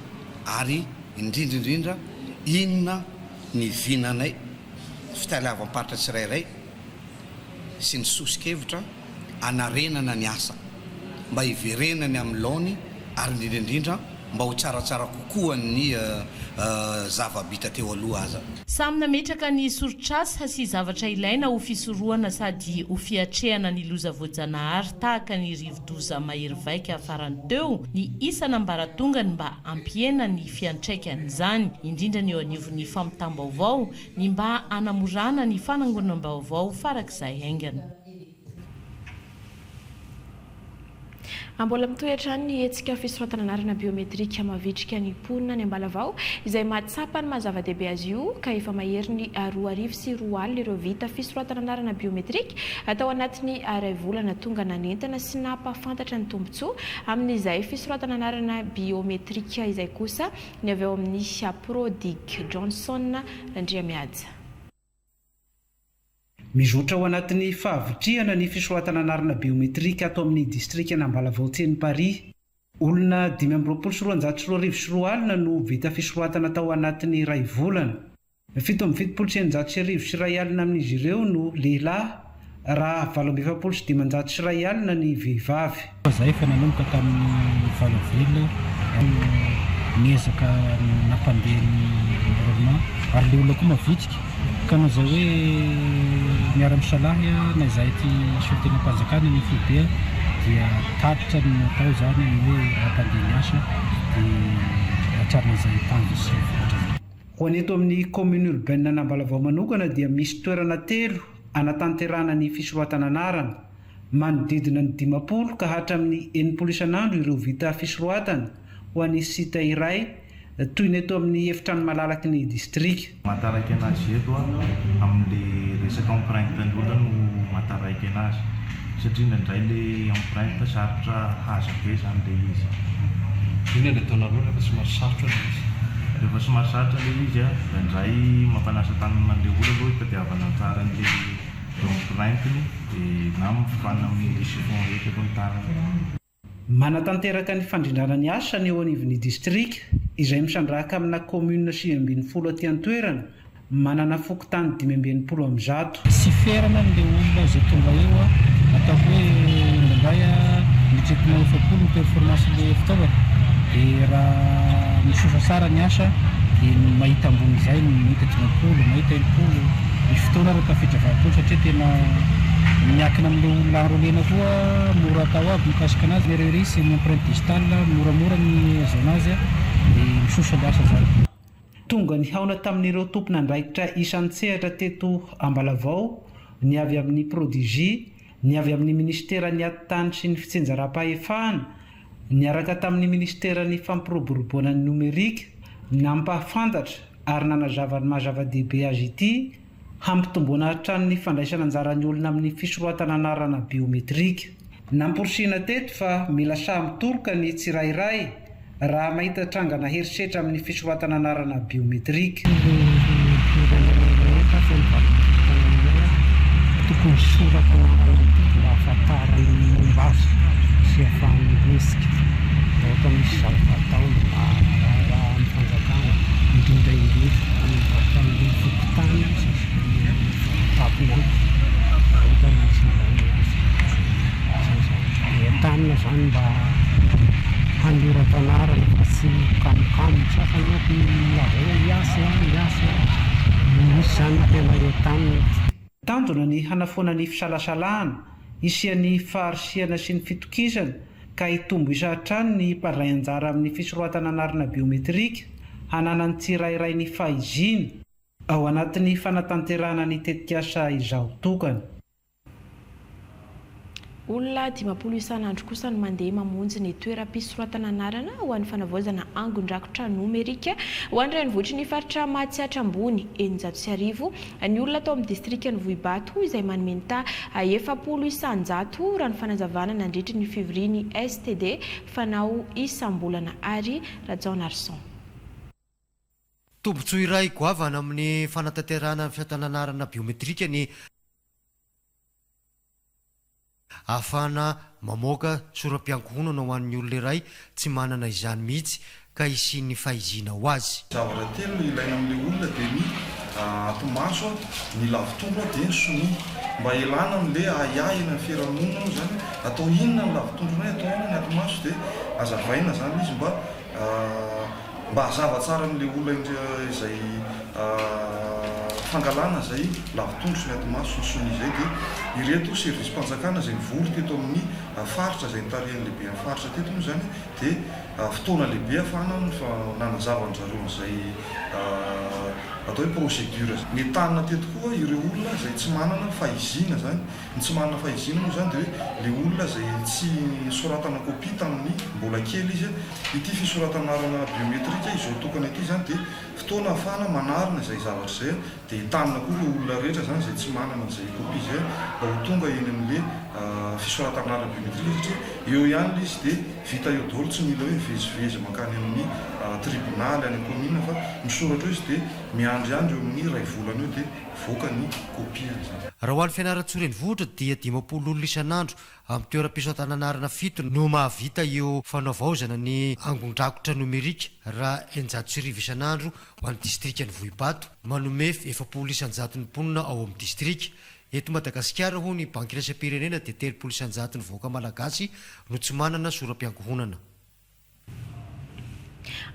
ary indrindraindrindra inona ny vinanay fitalehavam-paritra tsirairay sy ny sosikevitra anarenana ny asa mba hiverenany amin'ny laony ary indrindraindrindra mba ho tsaratsara kokoa ny zava-bita teo aloha aza. Samy nametraka ny sorotrasa sy zavatra ilaina ho fisorohana sady ho fiatrehana ny loza voajanahary tahaka ny rivo-doza mahery vaika farany teo ny isan'ambaratongany mba ampiena ny fiantraikan'izany indrindra ny eo anivon'ny fampitam-baovao ny mba anamorana ny fanangonam-baovao farak'izay haingana. Ambola mitoetra ny hetsika fisorotana anarana biometrika mavitrika ny mponina ny ambalavao izay mahatsapa ny mazava-dehibe azy io ka efa mahery ny 2,4 ireo vita fisorotana anarana biometrika atao anatin'ny 2 volana tonga nanentana sy nampafantatra ny tombontsoa amin'izay fisorotana anarana biometrika izay kosa ny avy eo amin'ny Prodig Johnson Landriamiadza. Mizotra ao anatin'ny fahavitriana ny fisoratana anarana biometrika atao amin'ny distrika n'Ambalavao tseny Paris. Olona 5,420 no vita fisoratana tao anatin'ny 2 volana. 7,720 sy 1 alina amin'izy ireo no lehilahy, raha 7,720 sy 1 alina ny vehivavy. Zahay efa nanomboka tamin'ny Valovelo niezaka nampandeha ny environnement ary le olona koa mavitrika ka noho izay hoe miara-misalahy na izahay ty solotena mpanjakana ny fobe dia tatitra ny atao izany hoe mampandeha ny asa dia atrarina izay tanjo sy voatra. Ho any eto amin'ny commune urbaine n'Ambalavao manokana dia misy toerana 3 anatanterana ny fisoratana anarana manodidina ny 50 ka hatramin'ny 80 isan'andro ireo vita fisoratana ho an'ny sita iray toy ny eto amin'ny efitrano malalaky ny distrika. Mataraiky anazy eto amin'le resaka empreinte n'olona no mataraiky anazy satria indray le empreinte sarotra haza be zany le izy. Iny le ataonareo rehefa somary sarotra le izy. Rehefa somary sarotra le izy indray mampanasa tanana le olona aloha hitadiavana tsara n'le empreinte-ny dia na mifana amin'ny chiffon rehetra aloha ny tanana. Manatanteraka ny fandrindrana ny asa ny eo anivon'ny distrika izay misandrahaka amina commune 5,20 aty an-toerana manana fokontany 5,20 sy ferana n'ilay olona izay tonga eo atao hoe indray mitretina 70 ny performance le fitaovana dia raha misosa tsara ny asa dia mahita ambony izay mahita 50 mahita 80 ny fotoana rehefa tafiditra vahatolo satria tena miakina amin'ilay olona enrôlena koa mora atao aby mikasika anazy ereri sy ny empreinte digitale moramora ny azonazy dia misosa le asa zany. Tonga ny haona tamin'ireo tompon'andraikitra isan'ny sehatra teto Ambalavao ny avy amin'ny Prodigy, ny avy amin'ny ministera ny ati-tany sy ny fitsenjaram-pahefahana, niaraka tamin'ny ministera ny fampiroboroboana ny nomerika nampahafantatra ary nanazava ny mahazava-dehibe azy ity hampitomboana hatrany ny fandraisana anjaran'ny olona amin'ny fisoratana anarana biometrika. Namporisina teto fa mila samitoroka ny tsirairay raha mahita trangana herisetra amin'ny fisoratana anarana biometrika. Tokony soratra mba ahafantarany momba azy sy ahafahany misika ohatra misy zava-atao raha amin'ny fanjakana indrindra amin'ny fokotany tapona ohatra misy entanina zany mba hanyoratra anarana fa tsy kamokamo sasany ohatry lavao iasa misy zany tena entanina. Tanjona ny hanafoana ny fisalasalahana, isian'ny faharisiana sy ny fitokisana ka hitombo isa hatrany ny mparay anjara amin'ny fisoratana anarana biometrika hananany tsirairay ny fahiziny ao anatin'ny fanatanterana ny tetikasa izao tokana. Olona 10 isan'andro kosa no mandeha mamonjy ny toeram-pisoratana anarana ho an'ny fanavaozana angon-drakotra nomerika ho an'ny renivohitry ny faritra Mahatsiatra Ambony Enjatosyarivo. Ny olona tao amin'ny distrikany Vohibato izay manome ny ta 700 isanjato raha ny fanazavana nandritra ny février STD fanao isam-bolana ary Rajaona Arson. Tombotsoa iray goavana amin'ny fanatanterana fiatananarana biometrika ny afana mamoaka soram-piankohonana ho an'ny olona iray tsy manana izany mihitsy ka isian'ny fahizina ho azy. Zavatra telo ilaina amin'ilay olona dia ny atomaso, ny lavitondro dia ny sonoa mba ilana amin'ilay ahahina ny fiarahamonina zany atao inona ny lavitondronay atao inona ny atomaso dia azavaina zany izy mba hazava tsara amin'ilay olona izay fangalana izay lavitondro sy ny atomaso ny sonoa izay dia ireto service mpanjakana izay mivory teto amin'ny faritra izay nitarihany lehibe amin'ny faritra teto moa zany dia fotoana lehibe ahafahana nanazavany zareo izay atao hoe procédure. Ny tanina teto koa ireo olona izay tsy manana fahizina zany, ny tsy manana fahizina moa zany dia hoe le olona izay tsy soratana kopia tamin'ny mbola kely izy ity fisoratanarana biometrika izao tokana ity zany dia fotoana ahafahana manarina izay zavatra izay dia hitanina koa ireo olona rehetra zany izay tsy manana izay kopia izay mba ho tonga eny amin'le fisoratanarana biometrika satria eo ihany izy dia vita eo daholo tsy mila hoe vezivezy mankany amin'ny tribonaly any commune fa misoratra izy dia miandryandry eo amin'ny ray volana eo dia voaka ny kopia zany. Raha ho an'ny fianaratsorenivohitra dia 50 olona isan'andro amin'ny toeram-pisoratananarana 7 no mahavita eo fanaovaozana ny angon-drakotra nomerika raha 130 isan'andro ho an'ny distrikany Vohibato manome 700 isanjaton'ny mponina ao amin'ny distrika. Eto Madagasikara ho ny banky iraisam-pirenena dia 30 isanjaton'ny vahoaka malagasy no tsy manana soram-piankohonana.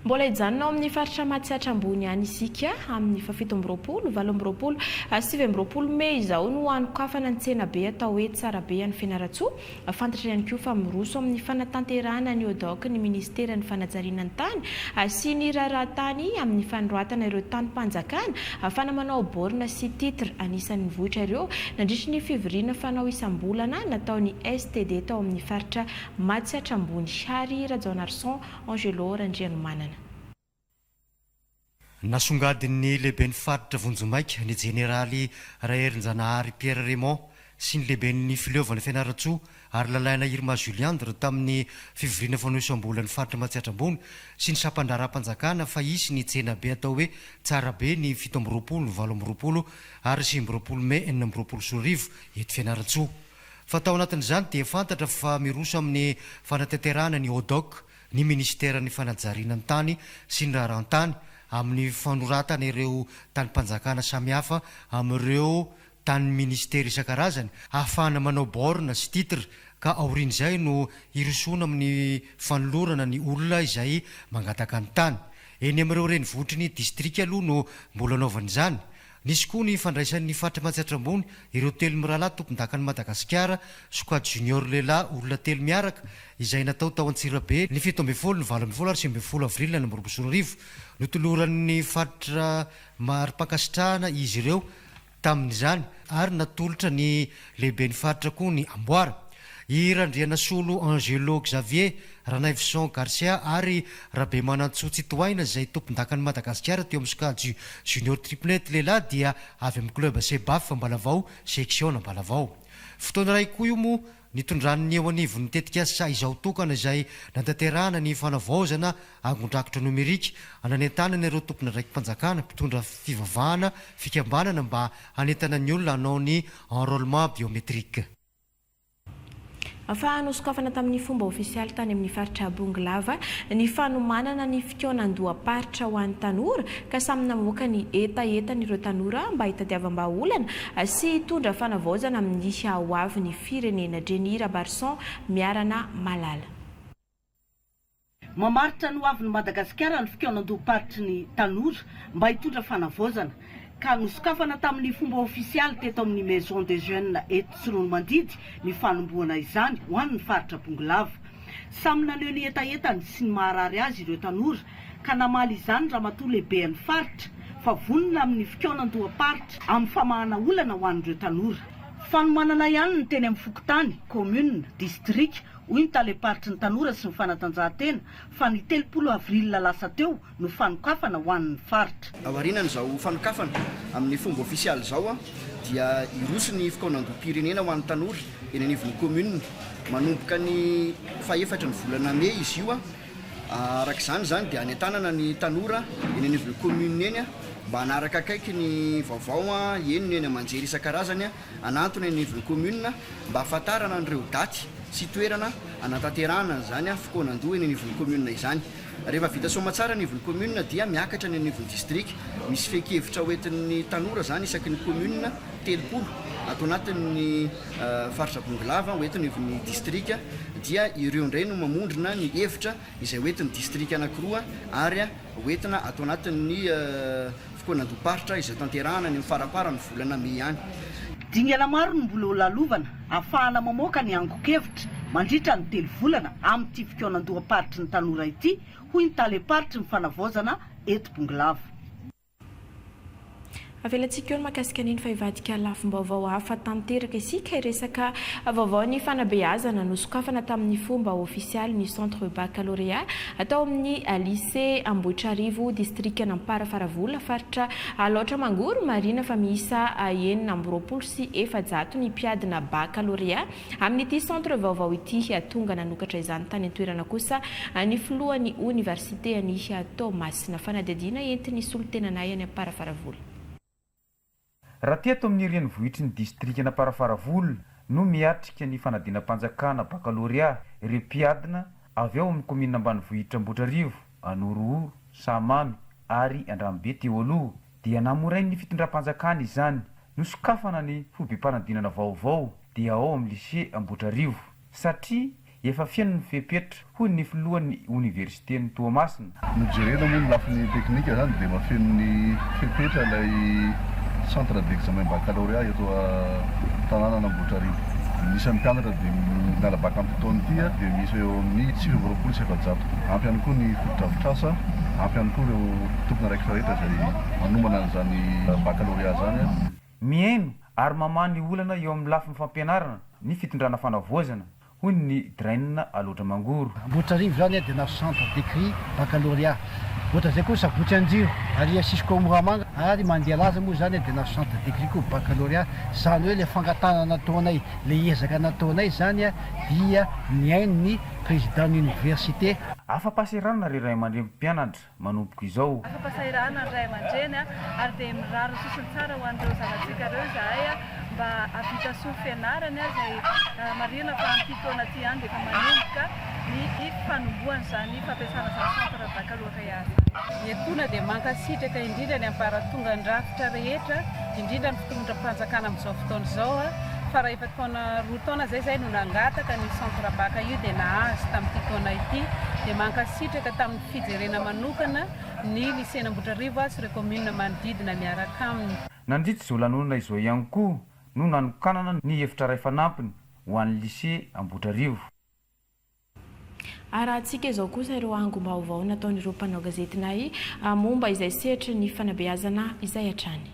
Mbola hijanona amin'ny faritra Mahatsiatra Ambony any isika amin'ny 17 20 7 Mey izao no anokafana ny tsena be atao hoe tsara be any Fianaratsoa. Fantatra ihany koa fa miroso amin'ny fanatanterahana ny ODOC ny ministera ny fanajariana ny tany sy ny rahatany amin'ny fanoratana ireo tany-panjakana fanamanao borna sy titre anisan'ny vohitra ireo nandritra ny fivoriana fanao isam-bolana nataony STD tao amin'ny faritra Mahatsiatra Ambony. Ary Rajaona Arson Angelo Randrianomanana. Nasongadin'ny lehiben'ny faritra Vonjomaika ny jeneraly Raherin-Janahary Pierre Raymond sy ny lehiben'ny fileovana Fianaratsoa ary lalaina Irma Juliandre tamin'ny fivoriana fanao isam-bolana faritra Mahatsiatra Ambony sy ny sampandraram-panjakana fa isy ny tsena be atao hoe tsara be ny 7 20 ary 5 Mey 4 Soarivo eto Fianaratsoa. Fa tao anatin'izany dia fantatra fa miroso amin'ny fanatanterahana ny ODOC ny ministera ny fanajariana ny tany sy ny raharahantany amin'ny fanoratana ireo tany-panjakana samihafa amin'ireo tany ministera isan-karazany ahafahana manao borna sy titre ka aorian'izay no irosona amin'ny fanolorana ny olona izay mangataka ny tany. Eny amin'ireo renivohitry ny distrika aloha no mbola anaovan'izany. Nisy koa ny fandraisan'ny faritra Mahatsiatra Ambony ireo telo mirahalahy tompon-dakan'ny Madagasikara squad junior lehilahy olona telo miaraka izay natao tao Antsirabe ny 17 ny 20 ary 20 avril ny 4 Soarivo notoloran'ny faritra Maripakasitrahana izy ireo tamin'izany ary natolotra ny lehiben'ny faritra koa ny Amboara. I Randriana Solo Angelo Xavier, Ranavison Garcia ary Rabe Manantsoa Tsitoaina izay tompon-dakan'ny Madagasikara teo amin'ny squad junior triplete lehilahy dia avy amin'ny club Sebaf Ambalavao section Ambalavao. Fotoana iray koa io moa nitondran'ny eo anivon'ny tetikasa izao tokana izay natanterahana ny fanavaozana angon-drakotra nomerika ananentanana ireo tompona raiki-panjakana mpitondra fivavahana fikambanana mba hanentana ny olona hanao ny enrôlement biométrique. Fa nosokafana tamin'ny fomba ofisialy tany amin'ny faritra Bonglava ny fanomanana ny fikonan-doha-paritra ho an'ny tanora ka samy namoaka ny etaetan'ireo tanora mba hitadiavam-baolana sy hitondra fanavaozana amin'ny ho avy ny firenena. Jenira Barson miarana Malala. Mamaritra ny ho avin'ny Madagasikara ny fikonan-doha-paritry ny tanora mba hitondra fanavaozana ka nosokafana tamin'ny fomba ofisialy teto amin'ny maison des jeunes eto Tsironomandidy ny fanomboana izany ho an'ny faritra Bonglava. Samy naneho ny etaetany sy ny maharary azy ireo tanora ka namaly izany raha matoa lehibe ny faritra fa vonona amin'ny fikaonan-doha-paritra amin'ny famahana olana ho an'ireo tanora. Fanomanana ihany ny teny amin'ny fokotany, commune, district, hoy ny taleparitry ny tanora sy ny fanatanjahantena fa ny 30 avril lasa teo no fanokafana ho an'ny faritra. Avarinan'izao fanokafana amin'ny fomba ofisialy zao dia iroso ny fikaonan-doha-pirenena ho an'ny tanora eny anivon'ny commune manomboka ny faefatra ny volana May izy io arak'izany zany dia anentanana ny tanora eny anivon'ny commune eny mba hanaraka akaiky ny vaovao eny eny amanjery isan-karazany anatony eny anivon'ny commune mba ahafantarana an'ireo daty sy toerana anatanterahana zany fikaonan-doha eny anivon'ny commune izany. Rehefa vita somatsara ny anivon'ny commune dia miakatra ny anivon'ny district, misy fekevitra hoentin'ny tanora zany isaky ny commune 30 ato anatin'ny faritra Bongolava hoentin'ny anivon'ny district dia ireo indray no mamondrina ny hevitra izay hoentin'ny district anankiroa ary hoentina ato anatin'ny fikaonan-doha-paritra izay tanterahana ny farapara ny volana May ihany. Dingana maro no mbola ho lalovana ahafahana mamoaka ny angokevitra mandritra ny 3 volana amin'ity fikaonan-doha-paritra ny tanora ity, hoy ny taleparitry ny fanavaozana eto Bongolava. Avelantsika eo mahakasika an'iny fa hivadika lafim-baovao hafa tanteraka isika hiresaka vaovao ny fanabeazana nosokafana tamin'ny fomba ofisialy ny centre baccalauréat atao amin'ny lycée Ambohitrarivo district Amparafaravola faritra Alaotra Mangoro marina fa miisa 9 sy 700 ny mpiadina baccalauréat amin'ity centre vaovao ity tonga nanokatra izany tany an-toerana kosa ny filohan'ny université any Tomasina fanadidina entin'ny solotenanay any Amparafaravola. Raha teto amin'ny renivohitry ny district Amparafaravola no miatrika ny fanadinam-panjakana baccalauréat ireo mpiadina avy ao amin'ny commune ambanivohitra Ambohitrarivo, Anorohoro, Samamy ary Andrambe teo aloha dia namorainy ny fitondram-panjakana izany nosokafana ny fobe-panadinana vaovao dia ao amin'ny lycée Ambohitrarivo satria efa fiaino ny fepetra hoy ny filohan'ny université ny Toamasina. Nijerena moa ny lafiny teknika zany dia mafeno ny fepetra ilay centre d'examen baccalauréat eto tanàna Ambohitrarivo. Isan'ny mpianatra dia nala baka amin'ny fotoana ity dia misy eo amin'ny 9 sy 700. Ampy ihany koa ny fotodrafitrasa, ampy ihany koa ireo tompona raiky rehetra izay manomana an'izany baccalauréat zany. Mihaino ary mamany olana eo amin'ny lafin'ny fampianarana ny fitondrana fanavaozana hoy ny drainina Alaotra Mangoro. Ambohitrarivo zany dia na centre d'écrit baccalauréat. Ohatra zay koa Sabotsy Anjiro ary Sisiko Moramanga ary mandeha laza moa zany dia na centre d'écrit koa baccalauréat. Zany hoe ilay fangatana nataonay, ilay ezaka nataonay zany dia niaino ny président d'université. Afa-pasirana ry ray aman-dreny mpianatra manomboka izao. Afa-pasirana ry ray aman-dreny ary dia mirary sosony tsara ho an'ireo zanatsika ireo zahay mba avita soa fianarana izay marina fa ampitaona aty ihany dia efa manomboka ny fanomboana izany fampiasana izany centre baccalauréat. Iakona dia mankasitraka indrindra ny amparatonga ny rafitra rehetra, indrindra ny fitondram-panjakana amin'izao fotoana izao fa raha efa taona 2 taona zay no nangataka ny centre baca io dia nahazo tamin'ity taona ity dia mankasitraka tamin'ny fijerena manokana ny lycée Ambohitrarivo sy ireo commune manodidina miaraka aminy. Nandritra izao lanonana izao ihany koa no nanokanana ny hevitra ray fanampiny ho an'ny lycée Ambohitrarivo. Arahantsika izao kosa ireo angom-baovao nataon'ireo mpanao gazetinay momba izay sehatra ny fanabeazana izay hatrany.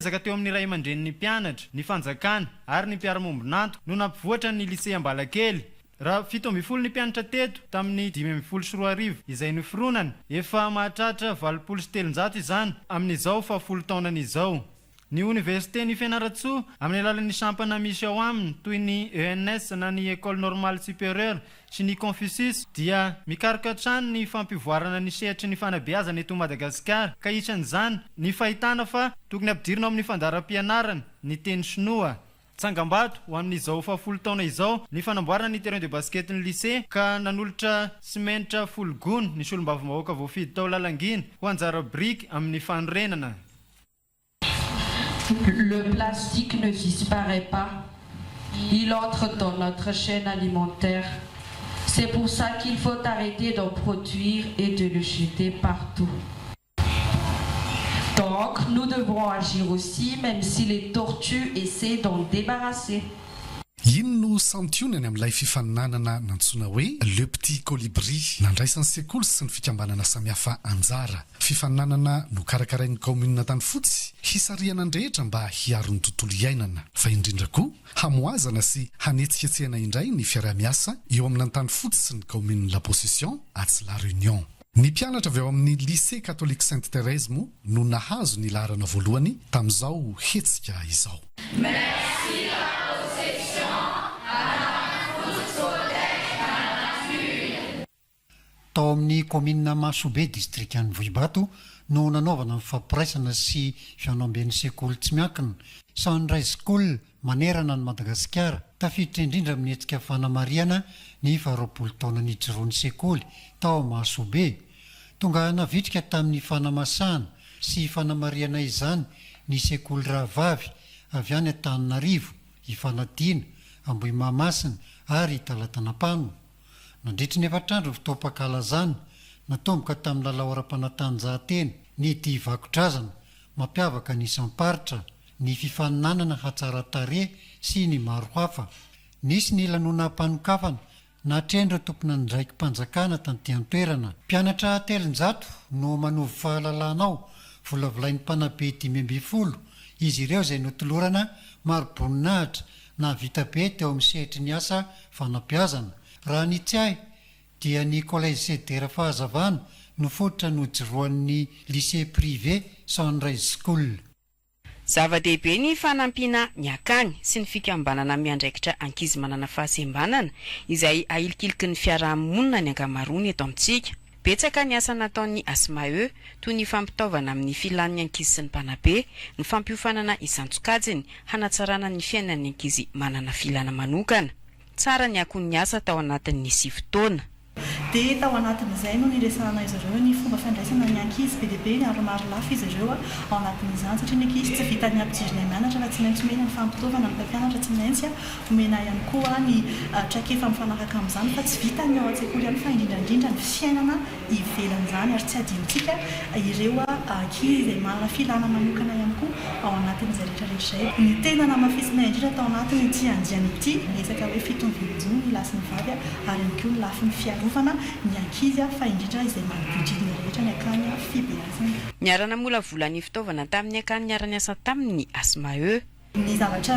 Zaka teo amin'ny ray aman-dren'ny mpianatra, ny fanjakana ary ny mpiara-mombonanto no nampivoatra ny lycée Ambalakely. Raha 17 ny mpianatra teto tamin'ny 5 izay noforonana efa mahatratra 707 izany amin'izao fa 10 taonany izao. Ny université ny Fianaratsoa amin'ny alalan'ny sampana misy ao aminy toy ny ENS na ny École Normale Supérieure sy ny Confucius dia mikaroka hatrany ny fampivoarana ny sehatry ny fanabeazana eto Madagasikara ka isan'izany ny fahitana fa tokony ampidirina amin'ny fandaharam-pianarana ny teny Sinoa. Tsangambato ho amin'izao fa 10 taona izao ny fanamboarana ny terrain de basket ny lycée ka nanolotra simenitra 10 gony ny solombavombahoaka voafidy tao lalangina ho anjara brique amin'ny fanorenana. Le plastique ne disparaît pas. Il entre dans notre chaîne alimentaire. C'est pour ça qu'il faut arrêter d'en produire et de le jeter partout. Donc, nous devrons agir aussi, même si les tortues essaient d'en débarrasser. ino no santionany amin'ilay fifaninanana nantsoina hoe le petit colibri nandraisan'ny sekoly sy ny fikambanana samihafa anjara. Fifaninanana no karakarain'ny kaominina tany fotsy hisariana andrehetra mba hiaro ny tontolo iainana fa indrindra koa hamoazana sy hanetsiketsehana indray ny fiarah-miasa eo amin'ny tany fotsy sy ny kaomininy la possession atsy la réunion. Ny mpianatra avy ao amin'ny lycée catholique Sainte Thérèse moa no nahazo ny laharana voalohany tamin'izao hetsika izao. Merci la possession à la tao amin'ny komina Masobe distriktan'ny Vohibato no nanaovana mifampiraisana sy fianamben'ny sekoly tsy miankina Sunrise School manerana ny Madagasikara tafiditra indrindra amin'ny hetsika fanamariana ny 20 taona nijoroan'ny sekoly tao Masobe. Tonga navitrika tamin'ny fanamasahana sy fanamariana izany ny sekoly Rahavavy avy any Antananarivo, Ifanadina, Ambohimahamasina ary Talatanampano. Nandritry ny 4 andro fotoam-pankalazana natomboka tamin'ny lalao ara-panatanjahantena ny divakodrazana mampiavaka ny isam-paritra, ny fifaninanana hatsara-tarehy sy ny maro hafa. Nisy ny lanonam-panokafana natrendra tompona ny raiky mpanjakana tanty an-toerana. Mpianatra 300 no manovy fahalalanao volavolain'ny mpanabe 520 izy ireo izay notolorana maro-boninahitra na vita be teo amin'ny sehitry ny asa fanabeazana. Raha ny tsy ahy dia ny collège Cedera Fahazavana no fototra nojoroan'ny lycée privé Sunrise School. Zava-dehibe ny fanampiana ny akany sy ny fikambanana miandraikitra ankizy manana fahasembanana izay ahilikiliky ny fiarahamonina ny ankamaroany eto amintsika. Betsaka ny asa nataon'ny ASMAE toy ny fampitaovana amin'ny filan'ny ankizy sy ny mpanabe, ny fampiofanana isan-tsokajiny hanatsarana ny fiainan'ny ankizy manana filana manokana. Tsara ny akon'ny asa tao anatin'ny 9 taona. Dia tao anatin'izay no niresahana izy ireo ny fomba fandraisana ny ankizy be dia be ny aromaro lafo izy ireo ao anatin'izany satria ny ankizy tsy vita ny ampijirina mianatra fa tsy maintsy omena ny fampitaovana ny mpampianatra tsy maintsy omena ihany koa ny traikefa mifanaraka amin'izany fa tsy vita ny ao an-tsekoly ihany fa indrindrandrindra ny fiainana ivelan'izany ary tsy adinontsika ireo ankizy manana filana manokana ihany koa ao anatin'izay rehetrarehetra izay. Ny tena namafisina indrindra tao anatiny ity andiany ity resaka hoe fitombilonjony ny lasy ny vavy ary ihany koa ny lafiny fiarovana ny ankizy fa indrindra izay manodidina rehetra ny akany fibeazana. Niarana mola volany fitaovana tamin'ny akany niarany asa tamin'ny ASMAE. Ny zavatra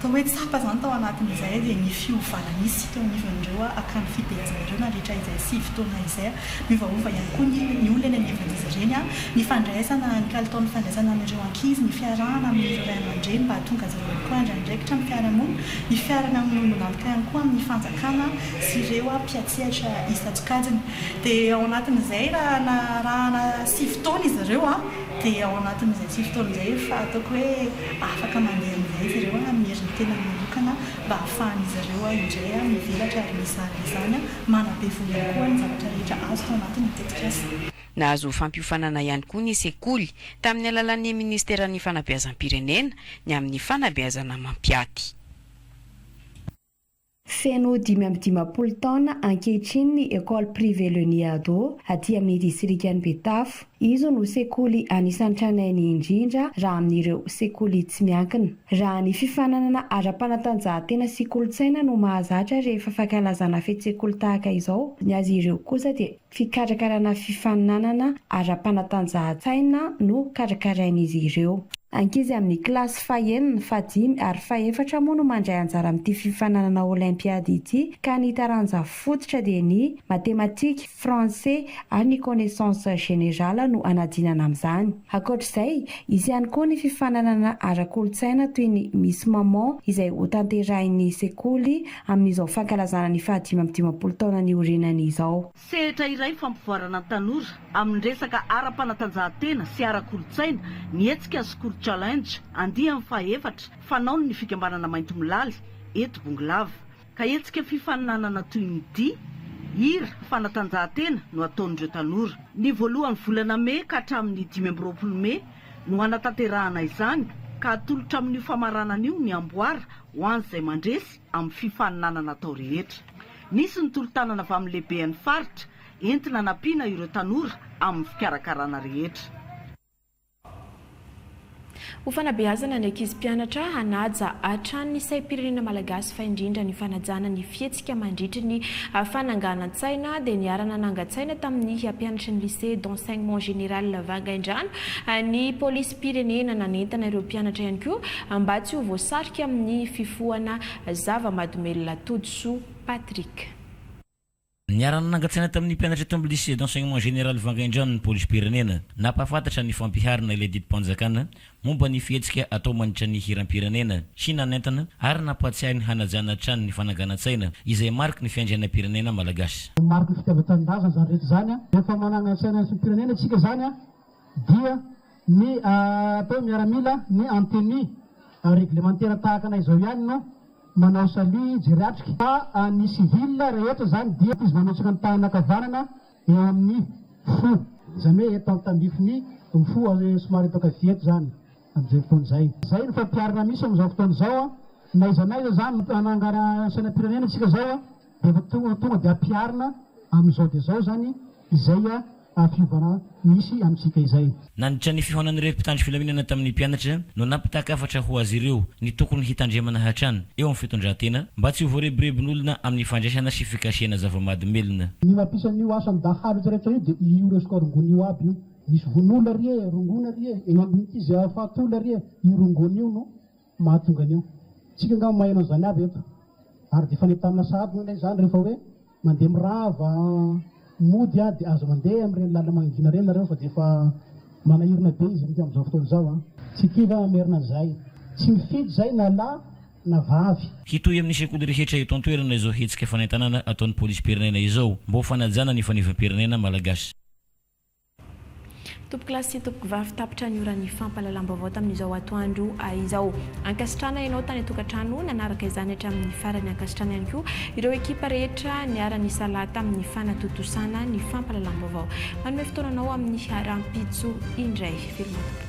tao hoe tsapa zany tao anatin'izay dia ny fiovalana isy tao anivon'ireo akany fibeazana ireo na rehetra izay 7 taona izay miovaova ihany koa ny olana ny evan'izy ireny ny fandraisana ny kalitaon'ny fandraisana amin'ireo ankizy ny fiarahana amin'ireo ray aman-dreny mba hahatonga zareo koa ndraindraikitra ny fiarahamonina ny fiarana amin'ny olon'antoka ihany koa amin'ny fanjakana sy ireo mpiatsihatra isan-tsokajiny. Dia ao anatin'izay raha 7 taona izy ireo dia ao anatin'izay 7 taona izay efa ataoko hoe afaka mandeha amin'izay izy ireo amin'ny herin'ny tena manokana mba hahafahan'izy ireo indray mivelatra ary misary izany manabe vola koa ny zavatra rehetra azo tao anatin'ny tetikasa. Nahazo fampiofanana ihany koa ny sekoly tamin'ny alalan'ny ministeran'ny fanabeazam-pirenena ny amin'ny fanabeazana mampiaty. Feno 5 taona ankehitriny ny école privée Le Niado aty amin'ny distrikan'ny Betafo. Izo no sekoly anisan'ny tranainy indrindra raha amin'ireo sekoly tsy miankina. Raha ny fifananana ara-panatanjahantena sy kolontsaina no mahazatra rehefa fankalazana fety-tsekoly tahaka izao, ny azy ireo kosa dia fikarakarana fifaninanana ara-panatanjahan-tsaina no karakarain'izy ireo. Ankizy amin'ny kilasy fahaenina, fahadimy ary fahaefatra moa no mandray anjara amin'ity fifananana olimpiady ity ka ny taranja fototra dia ny matematika, français ary ny connaissance générale no anadinana amin'izany. Ankoatr'izay, izy ihany koa ny fifananana ara-kolontsaina toy ny Miss Maman izay ho tanterahin'ny sekoly amin'izao fankalazana ny 5 taona ny orenany izao. Sehatra iray fampivoarana ny tanora amin'ny resaka ara-panatanjahantena sy ara-kolontsaina ny hetsika School Challenge andiany fahaefatra fanaony ny fikambanana mainty milaly eto Bongolava ka hetsika fifaninanana toy ny dia hira fanatanjahantena no ataon'ireo tanora. Ny voalohany volana May ka hatramin'ny 15 May no hanatanterahana izany ka atolotra amin'ny famaranan'io ny amboara ho an'izay mandresy amin'ny fifaninanana atao rehetra. Nisy ny tolo-tanana avy amin'ny lehibean'ny faritra entina nampiana ireo tanora amin'ny fikarakarana rehetra. ho fanabeazana ny ankizy mpianatra hanaja hatrany ny saim-pirenena malagasy fa indrindra ny fanajana ny fihetsika mandritry ny fananganan-tsaina dia niarana nangan-tsaina tamin'ny mpianatra ny lycée d'enseignement général Vangaindrano ny polisy pirenena nanentana ireo mpianatra ihany koa mba tsy ho voasarika amin'ny fifohana zava-mahadomelona Todsoa Patrick. Niarana nangatsaina tamin'ny mpianatra eto amin'ny lycée d'enseignement général Vangaindrano ny polisy pirenena napahafantatra ny fampiharana ilay didim-panjakana momba ny fihetsika atao mandritra ny hiram-pirenena sy nanentana ary nampatsiahy ny hanajana trano ny fananganan-tsaina izay mariky ny fiandriana pirenena malagasy. Mariky ny fitiavan-tanindrazana zany rehetra zany rehefa manangan-tsaina sy pirenena tsika zany dia ny atao miaramila ny anteny réglementaire tahakana izao ihany no manao salut jeriatrika fa ny civil rehetra zany dia izy manotsaka ny tanakavanana eo amin'ny fo zany hoe eto tambifiny fo somary eto kavieto zany amin'izay fotoana zay ny fampiarana misy amin'izao fotoana zao na iza na iza zany anangana sainam-pirenena tsika zao dia tonga dia ampiarina amin'izao dia zao zany izay fiovana misy amintsika izay. Nandritra ny fihoanan'ireo mpitandro filaminana tamin'ny mpianatra no nampitaka-afatra ho azy ireo ny tokony hitandremana hatrany eo amin'ny fitondran-tena mba tsy ho voarebirebin'olona amin'ny fandraisana sy fikasiana zava-mahadomelona. Ny mampisan'io asany dahalo rehetra io dia io resaka rongony io aby io. Misy vonola rie, rongona rie, eny amin'ny izy fahatola rie, io rongony io no mahatonga an'io. Tsika nga maheno zany aby eto. Ary dia fanentanana sahabo ilay zany rehefa hoe mandeha mirava mody dia azo mandeha amin'ireny lala mangina ireny nareo fa dia efa manahirina be izy amin'izao fotoana izao tsy kiva merina zay tsy mifidy zay na lahy na vavy. Hitohy amin'ny sekoly rehetra eto an-toerana izao hetsika fanentanana ataon'ny polisy pirenena izao mba ho fanajana ny faneva-pirenena malagasy. Topoklasy topokivavy tapitra ny oran'ny fampalalam-baovao tamin'izao atoandro izao ankasitrana ianao tany tokantrano nanaraka izany hatramin'ny farany ankasitrana ihany koa ireo ekipa rehetra niara-ny salata amin'ny fanatotosana ny fampalalam-baovao manome fotoananao amin'ny rampitso indray veloma.